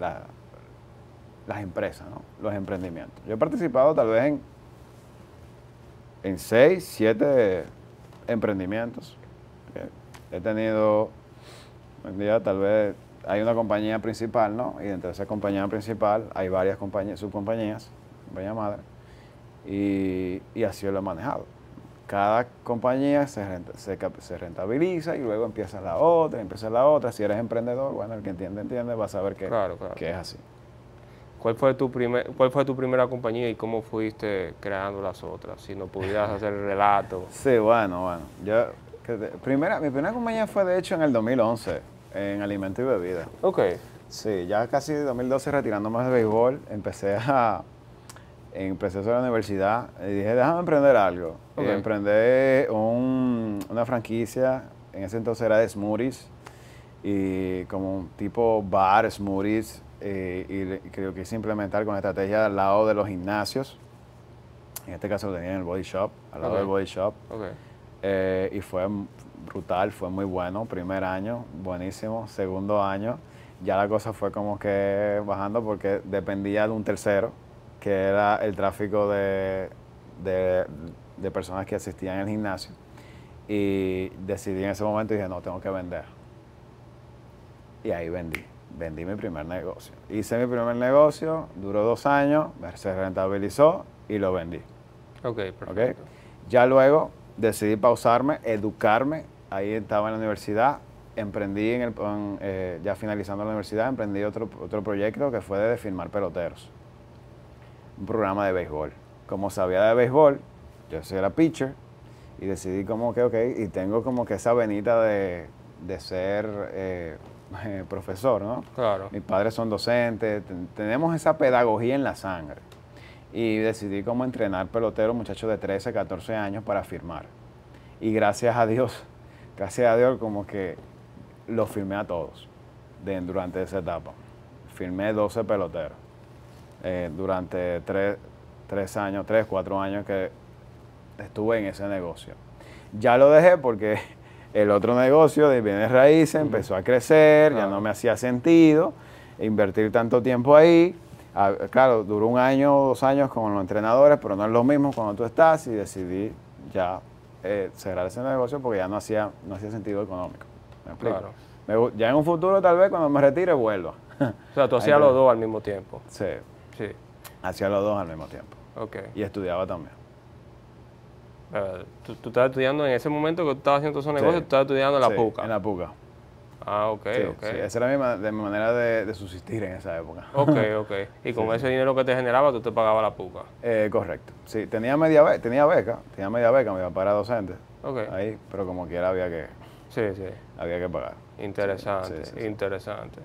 las empresas, ¿no? Los emprendimientos. Yo he participado tal vez en 6, 7 emprendimientos. He tenido, un día tal vez hay una compañía principal, ¿no? Y dentro de esa compañía principal hay varias subcompañías, compañía madre, y así lo he manejado. Cada compañía se rentabiliza y luego empieza la otra. Si eres emprendedor, bueno, el que entiende, va a saber que es así. ¿Cuál fue tu primera compañía y cómo fuiste creando las otras? Si no pudieras hacer el relato. Sí, bueno. Mi primera compañía fue de hecho en el 2011, en alimento y bebida. Ok. Sí, ya casi 2012 retirándome de béisbol, empecé a hacer la universidad y dije, déjame emprender algo. Ok. Y emprendí una franquicia, en ese entonces era de smoothies, y como un tipo bar, smoothies, y creo que quise implementar con estrategia al lado de los gimnasios. En este caso lo tenía en el Body Shop, al lado del Body Shop. Ok. Y fue brutal, fue muy bueno. Primer año, buenísimo. Segundo año, ya la cosa fue como que bajando porque dependía de un tercero, que era el tráfico de personas que asistían al gimnasio. Y decidí en ese momento y dije, no, tengo que vender. Y ahí vendí mi primer negocio. Hice mi primer negocio, duró 2 años, se rentabilizó y lo vendí. Ok, perfecto. ¿Okay? Ya luego decidí pausarme, educarme. Ahí estaba en la universidad, emprendí, ya finalizando la universidad, emprendí otro proyecto que fue de filmar peloteros. Un programa de béisbol. Como sabía de béisbol, yo era pitcher y decidí como que, ok, y tengo como que esa venita de ser profesor, ¿no? Claro. Mis padres son docentes, tenemos esa pedagogía en la sangre. Y decidí como entrenar peloteros, muchachos de 13, 14 años para firmar. Y gracias a Dios como que los firmé a todos durante esa etapa. Firmé 12 peloteros durante 3, 4 años que estuve en ese negocio. Ya lo dejé porque el otro negocio de bienes raíces empezó a crecer, ya no me hacía sentido invertir tanto tiempo ahí. Claro, duró 1 año o 2 años con los entrenadores, pero no es lo mismo cuando tú estás y decidí ya cerrar ese negocio porque ya no hacía sentido económico. ¿Me explico? Claro. Ya en un futuro tal vez cuando me retire vuelva. O sea, tú hacías los dos al mismo tiempo. Sí, Sí. hacía los dos al mismo tiempo. Ok. Y estudiaba también. Tú estabas estudiando en ese momento que tú estabas haciendo esos negocios, tú estabas estudiando en la PUCA. En la PUCA. Ah, ok, Sí, ok. sí, esa era mi manera de subsistir en esa época. Ok. Y con ese dinero que te generaba, tú te pagabas la PUCA. Correcto. Sí, tenía beca, mi papá era docente. Ok. Ahí, pero como quiera había que pagar. Interesante, Sí. interesante.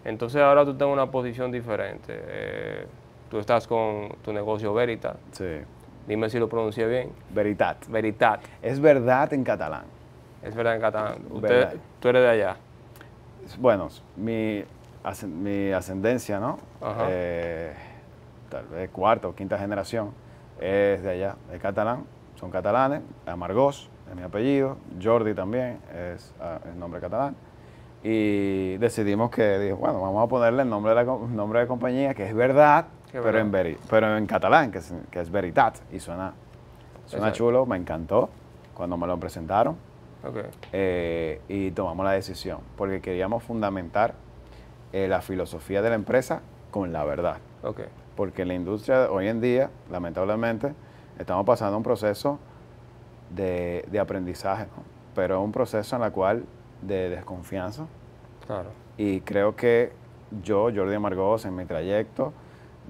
Entonces ahora tú estás en una posición diferente. Tú estás con tu negocio Veritat. Sí. Dime si lo pronuncié bien. Veritat. Veritat. Es verdad en catalán. Es verdad en catalán. Verdad. Tú eres de allá. Bueno, mi ascendencia, ¿no? Ajá. Tal vez 4ª o 5ª generación es de allá, de catalán. Son catalanes. Amargós es mi apellido. Jordi también es el nombre catalán. Y decidimos bueno, vamos a ponerle el nombre de compañía, que es verdad, pero en catalán, que es Veritat. Y suena chulo, me encantó cuando me lo presentaron. Okay. Y tomamos la decisión, porque queríamos fundamentar la filosofía de la empresa con la verdad. Okay. Porque en la industria hoy en día, lamentablemente, estamos pasando un proceso de aprendizaje, ¿no? Pero un proceso en el cual de desconfianza. Claro. Y creo que yo, Jordi Amargós, en mi trayecto,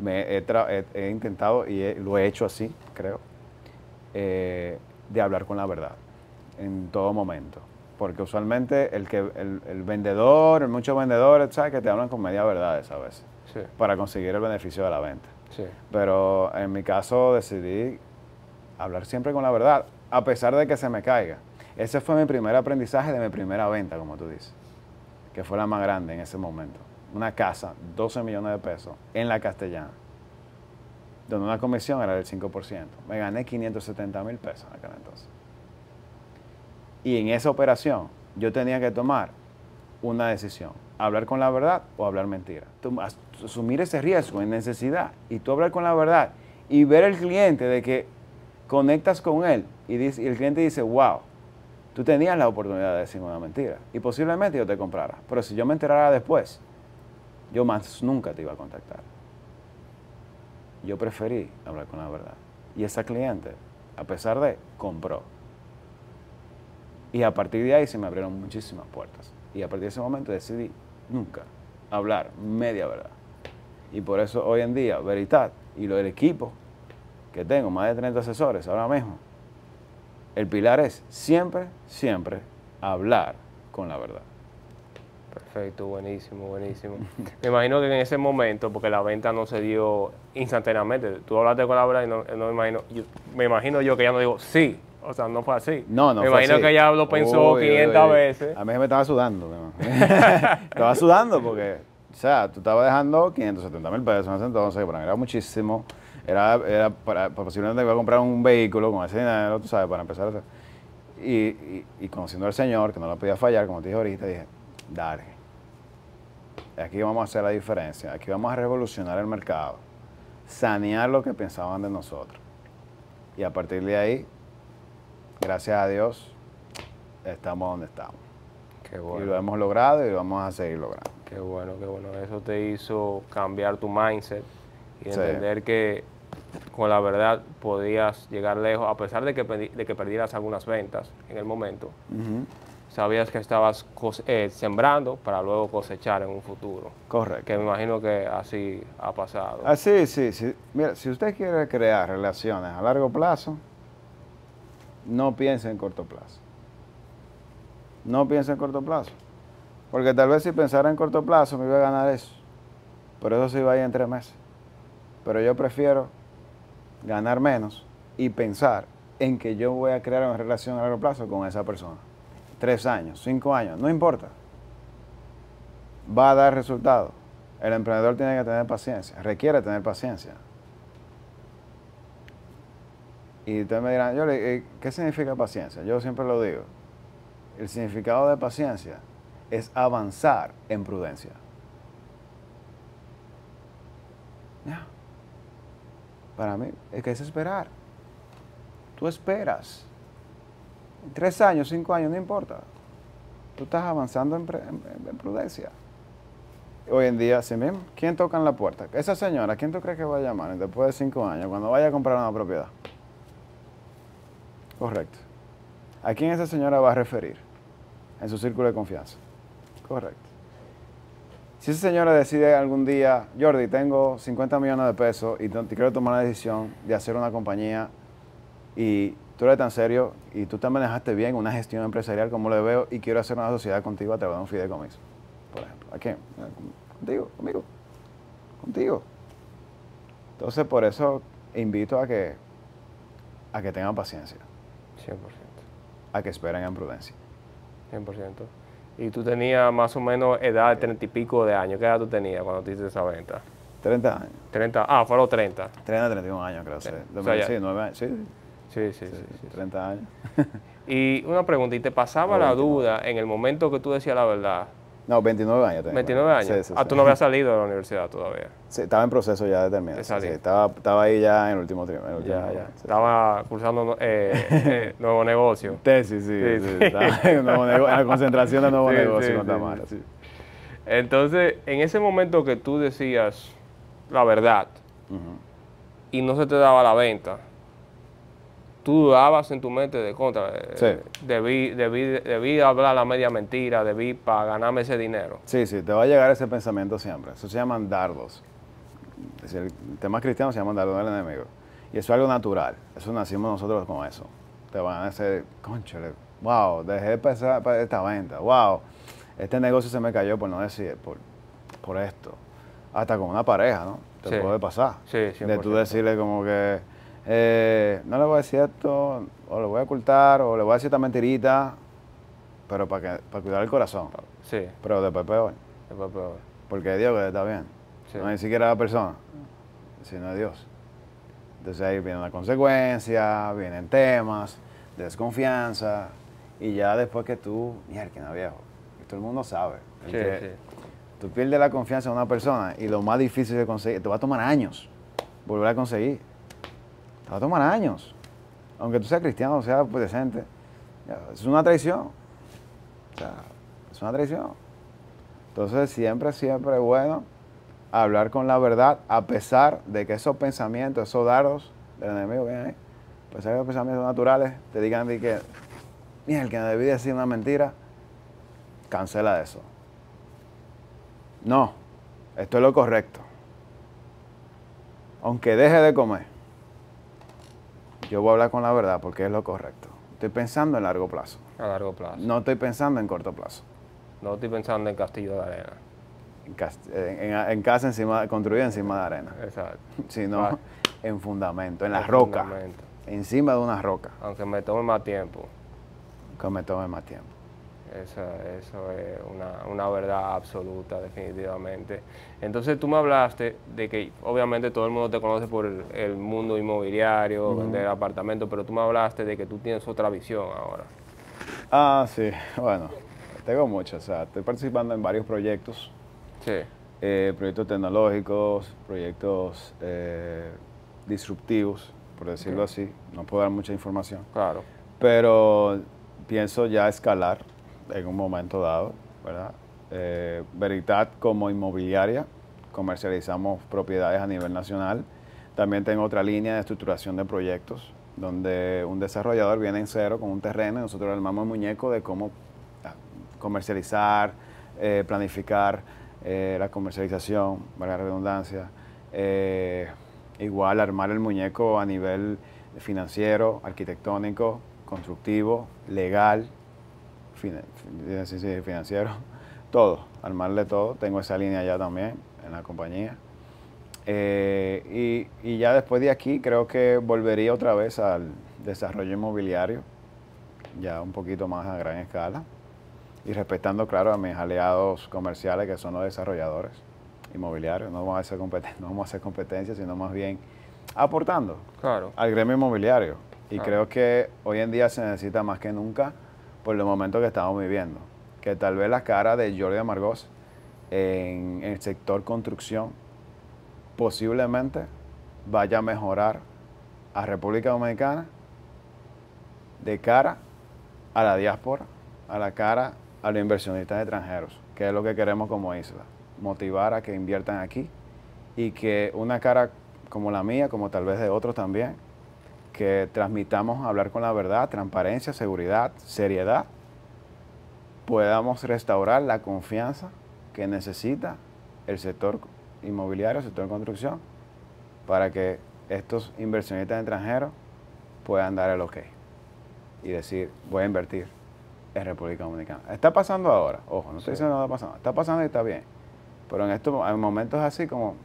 he intentado, y lo he hecho así, creo, de hablar con la verdad en todo momento. Porque usualmente el vendedor, muchos vendedores, ¿sabes? Que te hablan con media verdades a veces, Sí. para conseguir el beneficio de la venta. Sí. Pero en mi caso decidí hablar siempre con la verdad, a pesar de que se me caiga. Ese fue mi primer aprendizaje de mi primera venta, como tú dices, que fue la más grande en ese momento. Una casa, 12 millones de pesos, en la Castellana, donde una comisión era del 5%. Me gané 570,000 pesos en aquel entonces. Y en esa operación yo tenía que tomar una decisión, hablar con la verdad o hablar mentira. Asumir ese riesgo en necesidad y tú hablar con la verdad y ver al cliente de que conectas con él y el cliente dice, wow, tú tenías la oportunidad de decir una mentira y posiblemente yo te comprara. Pero si yo me enterara después, yo más nunca te iba a contactar. Yo preferí hablar con la verdad. Y esa cliente, a pesar de, compró. Y a partir de ahí se me abrieron muchísimas puertas. Y a partir de ese momento decidí nunca hablar media verdad. Y por eso hoy en día, Veritat y el equipo que tengo, más de 30 asesores ahora mismo, el pilar es siempre, siempre hablar con la verdad. Perfecto, buenísimo, buenísimo. Me imagino que en ese momento, porque la venta no se dio instantáneamente, tú hablaste con la verdad y no me imagino yo que ya no digo sí. O sea, no fue así. No me fue imagino así. que ella lo pensó 500 veces. A mí me estaba sudando. Estaba sudando porque, o sea, tú estabas dejando 570,000 pesos en ese entonces, que para mí era muchísimo. Era posiblemente iba a comprar un vehículo con ese dinero, tú sabes, para empezar a hacer. Y conociendo al Señor, que no lo podía fallar, como te dije ahorita, dije, dale, aquí vamos a hacer la diferencia, aquí vamos a revolucionar el mercado, sanear lo que pensaban de nosotros. Y a partir de ahí, gracias a Dios, estamos donde estamos. Qué bueno. Y lo hemos logrado y lo vamos a seguir logrando. Qué bueno, qué bueno. Eso te hizo cambiar tu mindset y Sí. entender que con la verdad podías llegar lejos, a pesar de que perdieras algunas ventas en el momento. Ujú. Sabías que estabas sembrando para luego cosechar en un futuro. Correcto. Que me imagino que así ha pasado. Así, sí. Mira, si usted quiere crear relaciones a largo plazo, no piense en corto plazo. No piense en corto plazo. Porque tal vez si pensara en corto plazo me iba a ganar eso. Pero eso se iba a ir en 3 meses. Pero yo prefiero ganar menos y pensar en que yo voy a crear una relación a largo plazo con esa persona. 3 años, 5 años, no importa. Va a dar resultados. El emprendedor tiene que tener paciencia, requiere tener paciencia. Y ustedes me dirán, ¿qué significa paciencia? Yo siempre lo digo. El significado de paciencia es avanzar en prudencia. Ya. Para mí, es que es esperar. Tú esperas. 3 años, 5 años, no importa. Tú estás avanzando en prudencia. Hoy en día, sí mismo, ¿quién toca en la puerta? Esa señora, ¿quién tú crees que va a llamar después de 5 años, cuando vaya a comprar una propiedad? Correcto. ¿A quién esa señora va a referir en su círculo de confianza? Correcto. Si esa señora decide algún día, Jordi, tengo 50 millones de pesos y quiero tomar la decisión de hacer una compañía y tú eres tan serio y tú te manejaste bien una gestión empresarial como le veo y quiero hacer una sociedad contigo a través de un fideicomiso, por ejemplo. ¿A quién? Contigo, conmigo, contigo. Entonces, por eso invito a que tengan paciencia, 100%. a que esperen en prudencia. 100%. Y tú tenías más o menos edad de 30 y pico de años. ¿Qué edad tú tenías cuando te hiciste esa venta? 30 años. 30, fue a los 30. 30, 31 años creo. Sí. Sí, O sea, ya. sí, 9 años. Sí, Sí. 30 años. Y una pregunta, ¿y te pasaba la duda en el momento que tú decías la verdad? No, 29 años tengo. 29 años. Sí. Tú no habías salido de la universidad todavía. Sí, estaba en proceso ya de terminar. De Sí, salir. estaba ahí ya en el último trimestre. Ya. Sí. Estaba cursando nuevo negocio. Tesis, sí. Estaba en la concentración de nuevo negocio con sí. Tamara. Sí. Entonces, en ese momento que tú decías la verdad Ujú. y no se te daba la venta, tú dudabas en tu mente de contra. Sí. Debí hablar la media mentira, debí para ganarme ese dinero. Sí, te va a llegar ese pensamiento siempre. Eso se llaman dardos. Es decir, el tema cristiano se llama dardos del enemigo. Y eso es algo natural. Eso nacimos nosotros con eso. Te van a decir, cónchale, wow, dejé de pensar para esta venta. Wow, este negocio se me cayó por no decir, por esto. Hasta con una pareja, ¿no? Te Sí. puede pasar. Sí, 100%. De tú decirle como que, no le voy a decir esto, o le voy a ocultar, o le voy a decir esta mentirita, pero para cuidar el corazón. Sí, Pero después peor. después peor. Porque Dios que está bien. Sí. No es ni siquiera la persona, sino Dios. Entonces ahí viene una consecuencia, vienen temas, desconfianza, y ya después que tú, mierda, viejo, y todo el mundo sabe. Sí. Tú pierdes la confianza en una persona y lo más difícil de conseguir, te va a tomar años volver a conseguir. Te va a tomar años. Aunque tú seas cristiano, seas pues, decente. Es una traición. O sea, es una traición. Entonces siempre es bueno hablar con la verdad, a pesar de que esos pensamientos, esos dardos del enemigo vienen ahí. A pesar de que los pensamientos naturales te digan de que, mira, el que debí decir una mentira, cancela eso. No, esto es lo correcto. Aunque deje de comer, yo voy a hablar con la verdad porque es lo correcto. Estoy pensando en largo plazo. A largo plazo. No estoy pensando en corto plazo. No estoy pensando en Castillo de Arena. En casa construida encima de arena, Exacto. sino Vale. en fundamento, en la El roca, fundamento. encima de una roca, Aunque me tome más tiempo. que me tome más tiempo. Eso es una verdad absoluta, definitivamente. Entonces tú me hablaste de que obviamente todo el mundo te conoce por el mundo inmobiliario, vender apartamentos, pero tú me hablaste de que tú tienes otra visión ahora. Ah, sí, bueno, tengo muchos. O sea, estoy participando en varios proyectos, Sí, proyectos tecnológicos, proyectos disruptivos, por decirlo ok, así. No puedo dar mucha información, claro. pero pienso ya escalar en un momento dado, ¿verdad? Veritat como inmobiliaria, comercializamos propiedades a nivel nacional. También tengo otra línea de estructuración de proyectos, donde un desarrollador viene en cero con un terreno y nosotros le armamos el muñeco de cómo comercializar, planificar la comercialización, valga la redundancia. Igual armar el muñeco a nivel financiero, arquitectónico, constructivo, legal, financiero, todo, armarle todo. Tengo esa línea ya también en la compañía. Y ya después de aquí creo que volvería otra vez al desarrollo inmobiliario, ya un poquito más a gran escala y respetando, claro, a mis aliados comerciales que son los desarrolladores inmobiliarios. No vamos a hacer no vamos a hacer competencia, sino más bien aportando Claro, al gremio inmobiliario. Y claro. creo que hoy en día se necesita más que nunca por los momentos que estamos viviendo. Que tal vez la cara de Jordi Amargós en el sector construcción posiblemente vaya a mejorar a República Dominicana de cara a la diáspora, a la cara a los inversionistas extranjeros, que es lo que queremos como isla, motivar a que inviertan aquí y que una cara como la mía, como tal vez de otros también, que transmitamos hablar con la verdad, transparencia, seguridad, seriedad, podamos restaurar la confianza que necesita el sector inmobiliario, el sector de construcción, para que estos inversionistas extranjeros puedan dar el ok y decir, voy a invertir en República Dominicana. Está pasando ahora, ojo, no estoy Sí, diciendo que no está pasando y está bien, pero en estos en momentos así como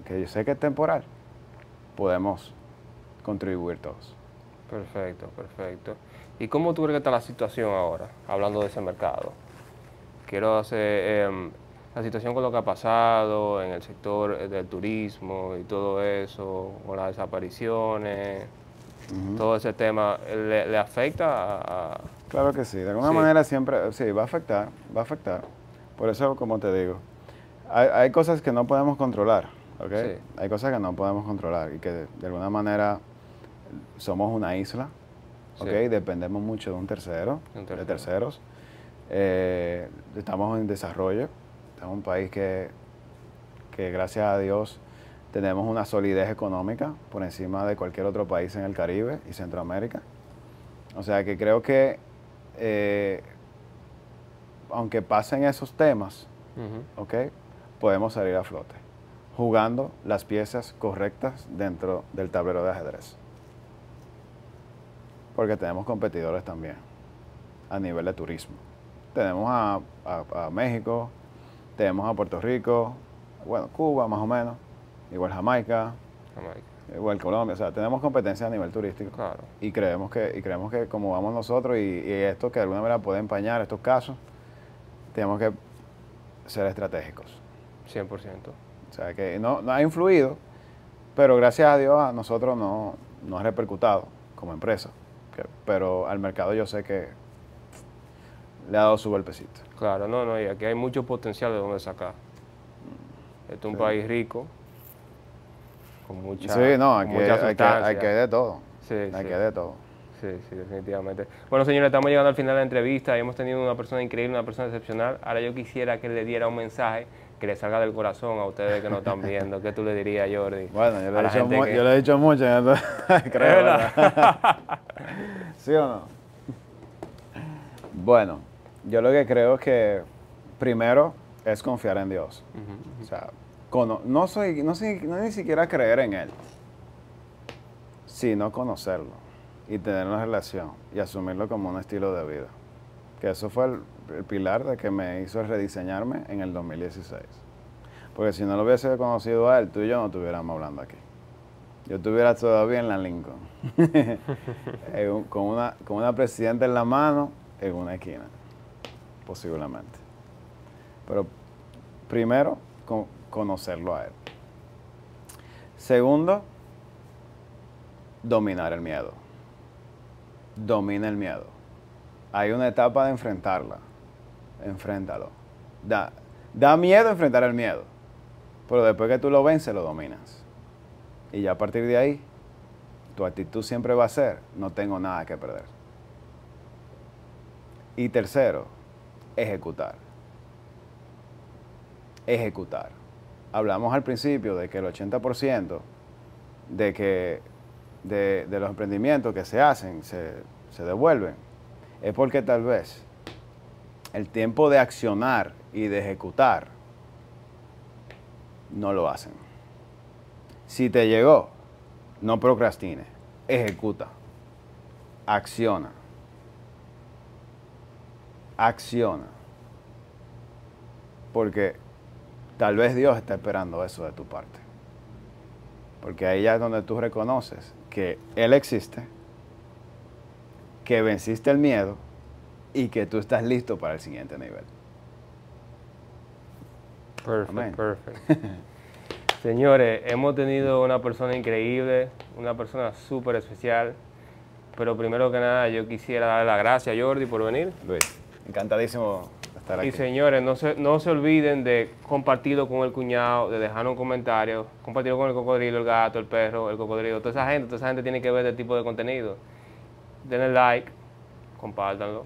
que yo sé que es temporal, podemos contribuir todos. perfecto, perfecto. ¿Y cómo tú crees que está la situación ahora, hablando de ese mercado? Quiero hacer la situación con lo que ha pasado en el sector del turismo y todo eso, con las desapariciones, todo ese tema, ¿le afecta Claro que sí, de alguna Sí, manera siempre, sí, va a afectar, va a afectar. Por eso, como te digo, hay cosas que no podemos controlar, ¿ok? sí, Hay cosas que no podemos controlar y que de alguna manera somos una isla, ¿ok? sí, Dependemos mucho de un tercero, un de tercero. terceros. Estamos en desarrollo, estamos en un país que gracias a Dios tenemos una solidez económica por encima de cualquier otro país en el Caribe y Centroamérica. O sea que creo que eh, aunque pasen esos temas, Ujú. ¿ok? Podemos salir a flote, jugando las piezas correctas dentro del tablero de ajedrez. Porque tenemos competidores también a nivel de turismo. Tenemos a México, tenemos a Puerto Rico, bueno, Cuba más o menos, igual Jamaica, Jamaica. igual Colombia, o sea, tenemos competencia a nivel turístico Claro, y creemos que como vamos nosotros y esto que de alguna manera puede empañar estos casos, tenemos que ser estratégicos. 100%. O sea, que no ha influido, pero gracias a Dios a nosotros no ha repercutado como empresa. Pero al mercado yo sé que le ha dado su golpecito. Claro, no, no, y aquí hay mucho potencial de donde sacar. Este es un Sí, país rico, sí, no, con mucha hay que sustancia. de todo. Sí, Hay sí, que de todo. sí, sí, definitivamente. Bueno, señores, estamos llegando al final de la entrevista. Hemos tenido una persona increíble, una persona excepcional. Ahora yo quisiera que le diera un mensaje que le salga del corazón a ustedes que nos están viendo. ¿Qué tú le dirías, Jordi? Bueno, A la gente yo que... le he dicho mucho, entonces, ¿Es creo, ¿verdad? verdad? ¿Sí o no? Bueno, yo lo que creo es que primero es confiar en Dios. O sea, no ni siquiera creer en Él, sino conocerlo y tener una relación y asumirlo como un estilo de vida. Que eso fue el pilar de que me hizo rediseñarme en el 2016. Porque si no lo hubiese conocido a él, tú y yo no estuviéramos hablando aquí. Yo estuviera todavía en la Lincoln, con una presidenta en la mano en una esquina, posiblemente. Pero primero, conocerlo a él. Segundo, dominar el miedo. Domina el miedo. hay una etapa de enfrentarla. Enfréntalo. Da miedo enfrentar el miedo, pero después que tú lo vences, lo dominas. Y ya a partir de ahí, tu actitud siempre va a ser, no tengo nada que perder. Y tercero, ejecutar. Ejecutar. Hablamos al principio de que el 80% de los emprendimientos que se hacen, se devuelven, es porque tal vez el tiempo de accionar y de ejecutar no lo hacen. Si te llegó, no procrastine, ejecuta, acciona. Acciona. Porque tal vez Dios está esperando eso de tu parte. Porque ahí ya es donde tú reconoces que Él existe, que venciste el miedo y que tú estás listo para el siguiente nivel. Perfecto, perfecto. Señores, hemos tenido una persona increíble, una persona súper especial, pero primero que nada yo quisiera darle las gracias a Jordi por venir. Luis, encantadísimo de estar aquí. Y señores, no se olviden de compartirlo con el cuñado, de dejar un comentario, compartirlo con el cocodrilo, el gato, el perro, el cocodrilo, toda esa gente tiene que ver este tipo de contenido. Denle like, compártanlo.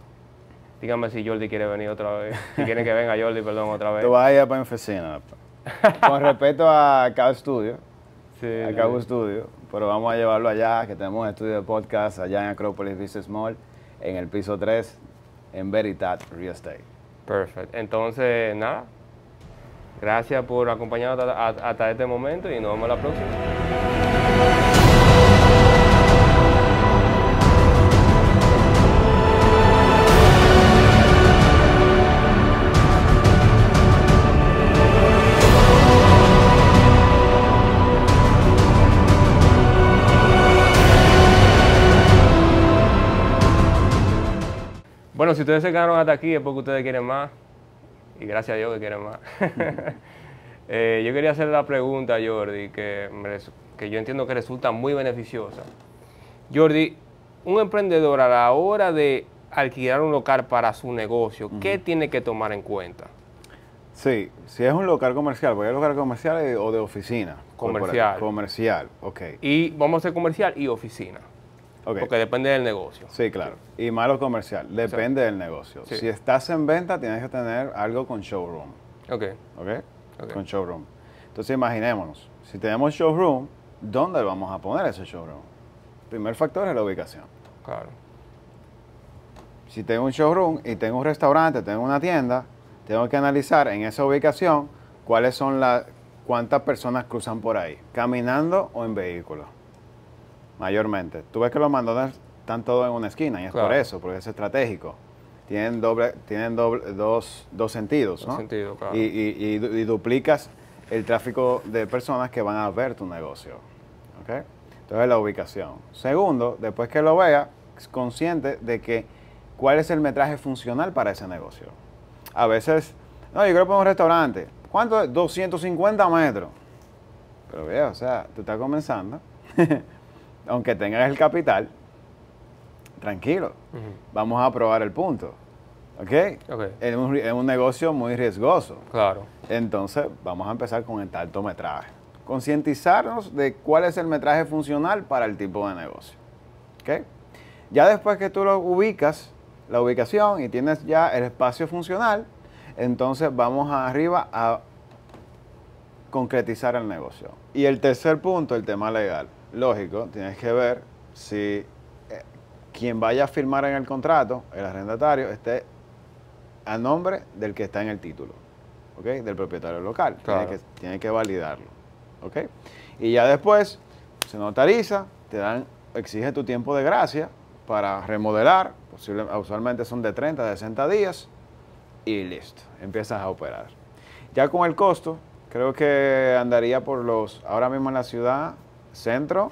Díganme si Jordi quiere venir otra vez, si quieren que venga Jordi, perdón, otra vez. Tú vas a ir para mi oficina. Con respeto a Cabo Studio, Sí, a Cabo Studio, pero vamos a llevarlo allá, que tenemos estudio de podcast allá en Acropolis Business Mall, en el piso 3, en Veritat Real Estate. Perfecto. Entonces, nada. Gracias por acompañarnos hasta este momento y nos vemos la próxima. Bueno, si ustedes se quedaron hasta aquí es porque ustedes quieren más. Y gracias a Dios que quieren más. Yo quería hacer la pregunta a Jordi, que yo entiendo que resulta muy beneficiosa. Jordi, un emprendedor a la hora de alquilar un local para su negocio, ¿qué tiene que tomar en cuenta? Sí, si es un local comercial, porque hay local comercial o de oficina. Comercial. Comercial, ok. Y vamos a hacer comercial y oficina. Okay. Porque depende del negocio. Sí, claro. Y malo comercial, depende del negocio. Sí. Si estás en venta, tienes que tener algo con showroom. Ok. ¿Ok? Con showroom. Entonces imaginémonos, si tenemos showroom, ¿dónde vamos a poner ese showroom? El primer factor es la ubicación. Claro. Si tengo un showroom y tengo un restaurante, tengo una tienda, tengo que analizar en esa ubicación cuántas personas cruzan por ahí, caminando o en vehículo. Mayormente. Tú ves que los mandones están todos en una esquina y es por eso, porque es estratégico. Tienen dos sentidos, ¿no? Dos sentidos, claro. Y duplicas el tráfico de personas que van a ver tu negocio. ¿Ok? Entonces la ubicación. Segundo, después que lo vea, es consciente de que cuál es el metraje funcional para ese negocio. A veces, no, yo quiero poner un restaurante. ¿Cuánto es? 250 metros. Pero vea, o sea, tú estás comenzando. Aunque tengas el capital, tranquilo, vamos a probar el punto, ¿ok? Es un negocio muy riesgoso. Claro. Entonces, vamos a empezar con el alto metraje. Concientizarnos de cuál es el metraje funcional para el tipo de negocio, ¿ok? Ya después que tú lo ubicas, la ubicación, y tienes ya el espacio funcional, entonces vamos arriba a concretizar el negocio. Y el tercer punto, el tema legal. Lógico, tienes que ver si quien vaya a firmar en el contrato, el arrendatario, esté a nombre del que está en el título, ¿ok? Del propietario local. Claro. Tiene que validarlo, ¿ok? Y ya después se notariza, exige tu tiempo de gracia para remodelar, usualmente son de 30 a 60 días, y listo, empiezas a operar. Ya con el costo, creo que andaría ahora mismo en la ciudad, centro,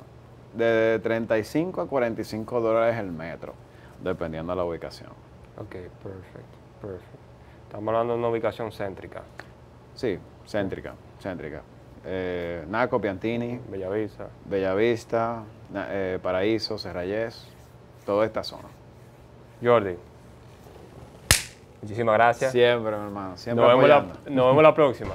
de 35 a 45 dólares el metro, dependiendo de la ubicación. Ok, perfecto. Estamos hablando de una ubicación céntrica. Sí, céntrica. Naco, Piantini, Bellavista, Paraíso, Serrayes, toda esta zona. Jordi, Muchísimas gracias. Siempre, mi hermano. Siempre Nos vemos apoyando. nos vemos la próxima.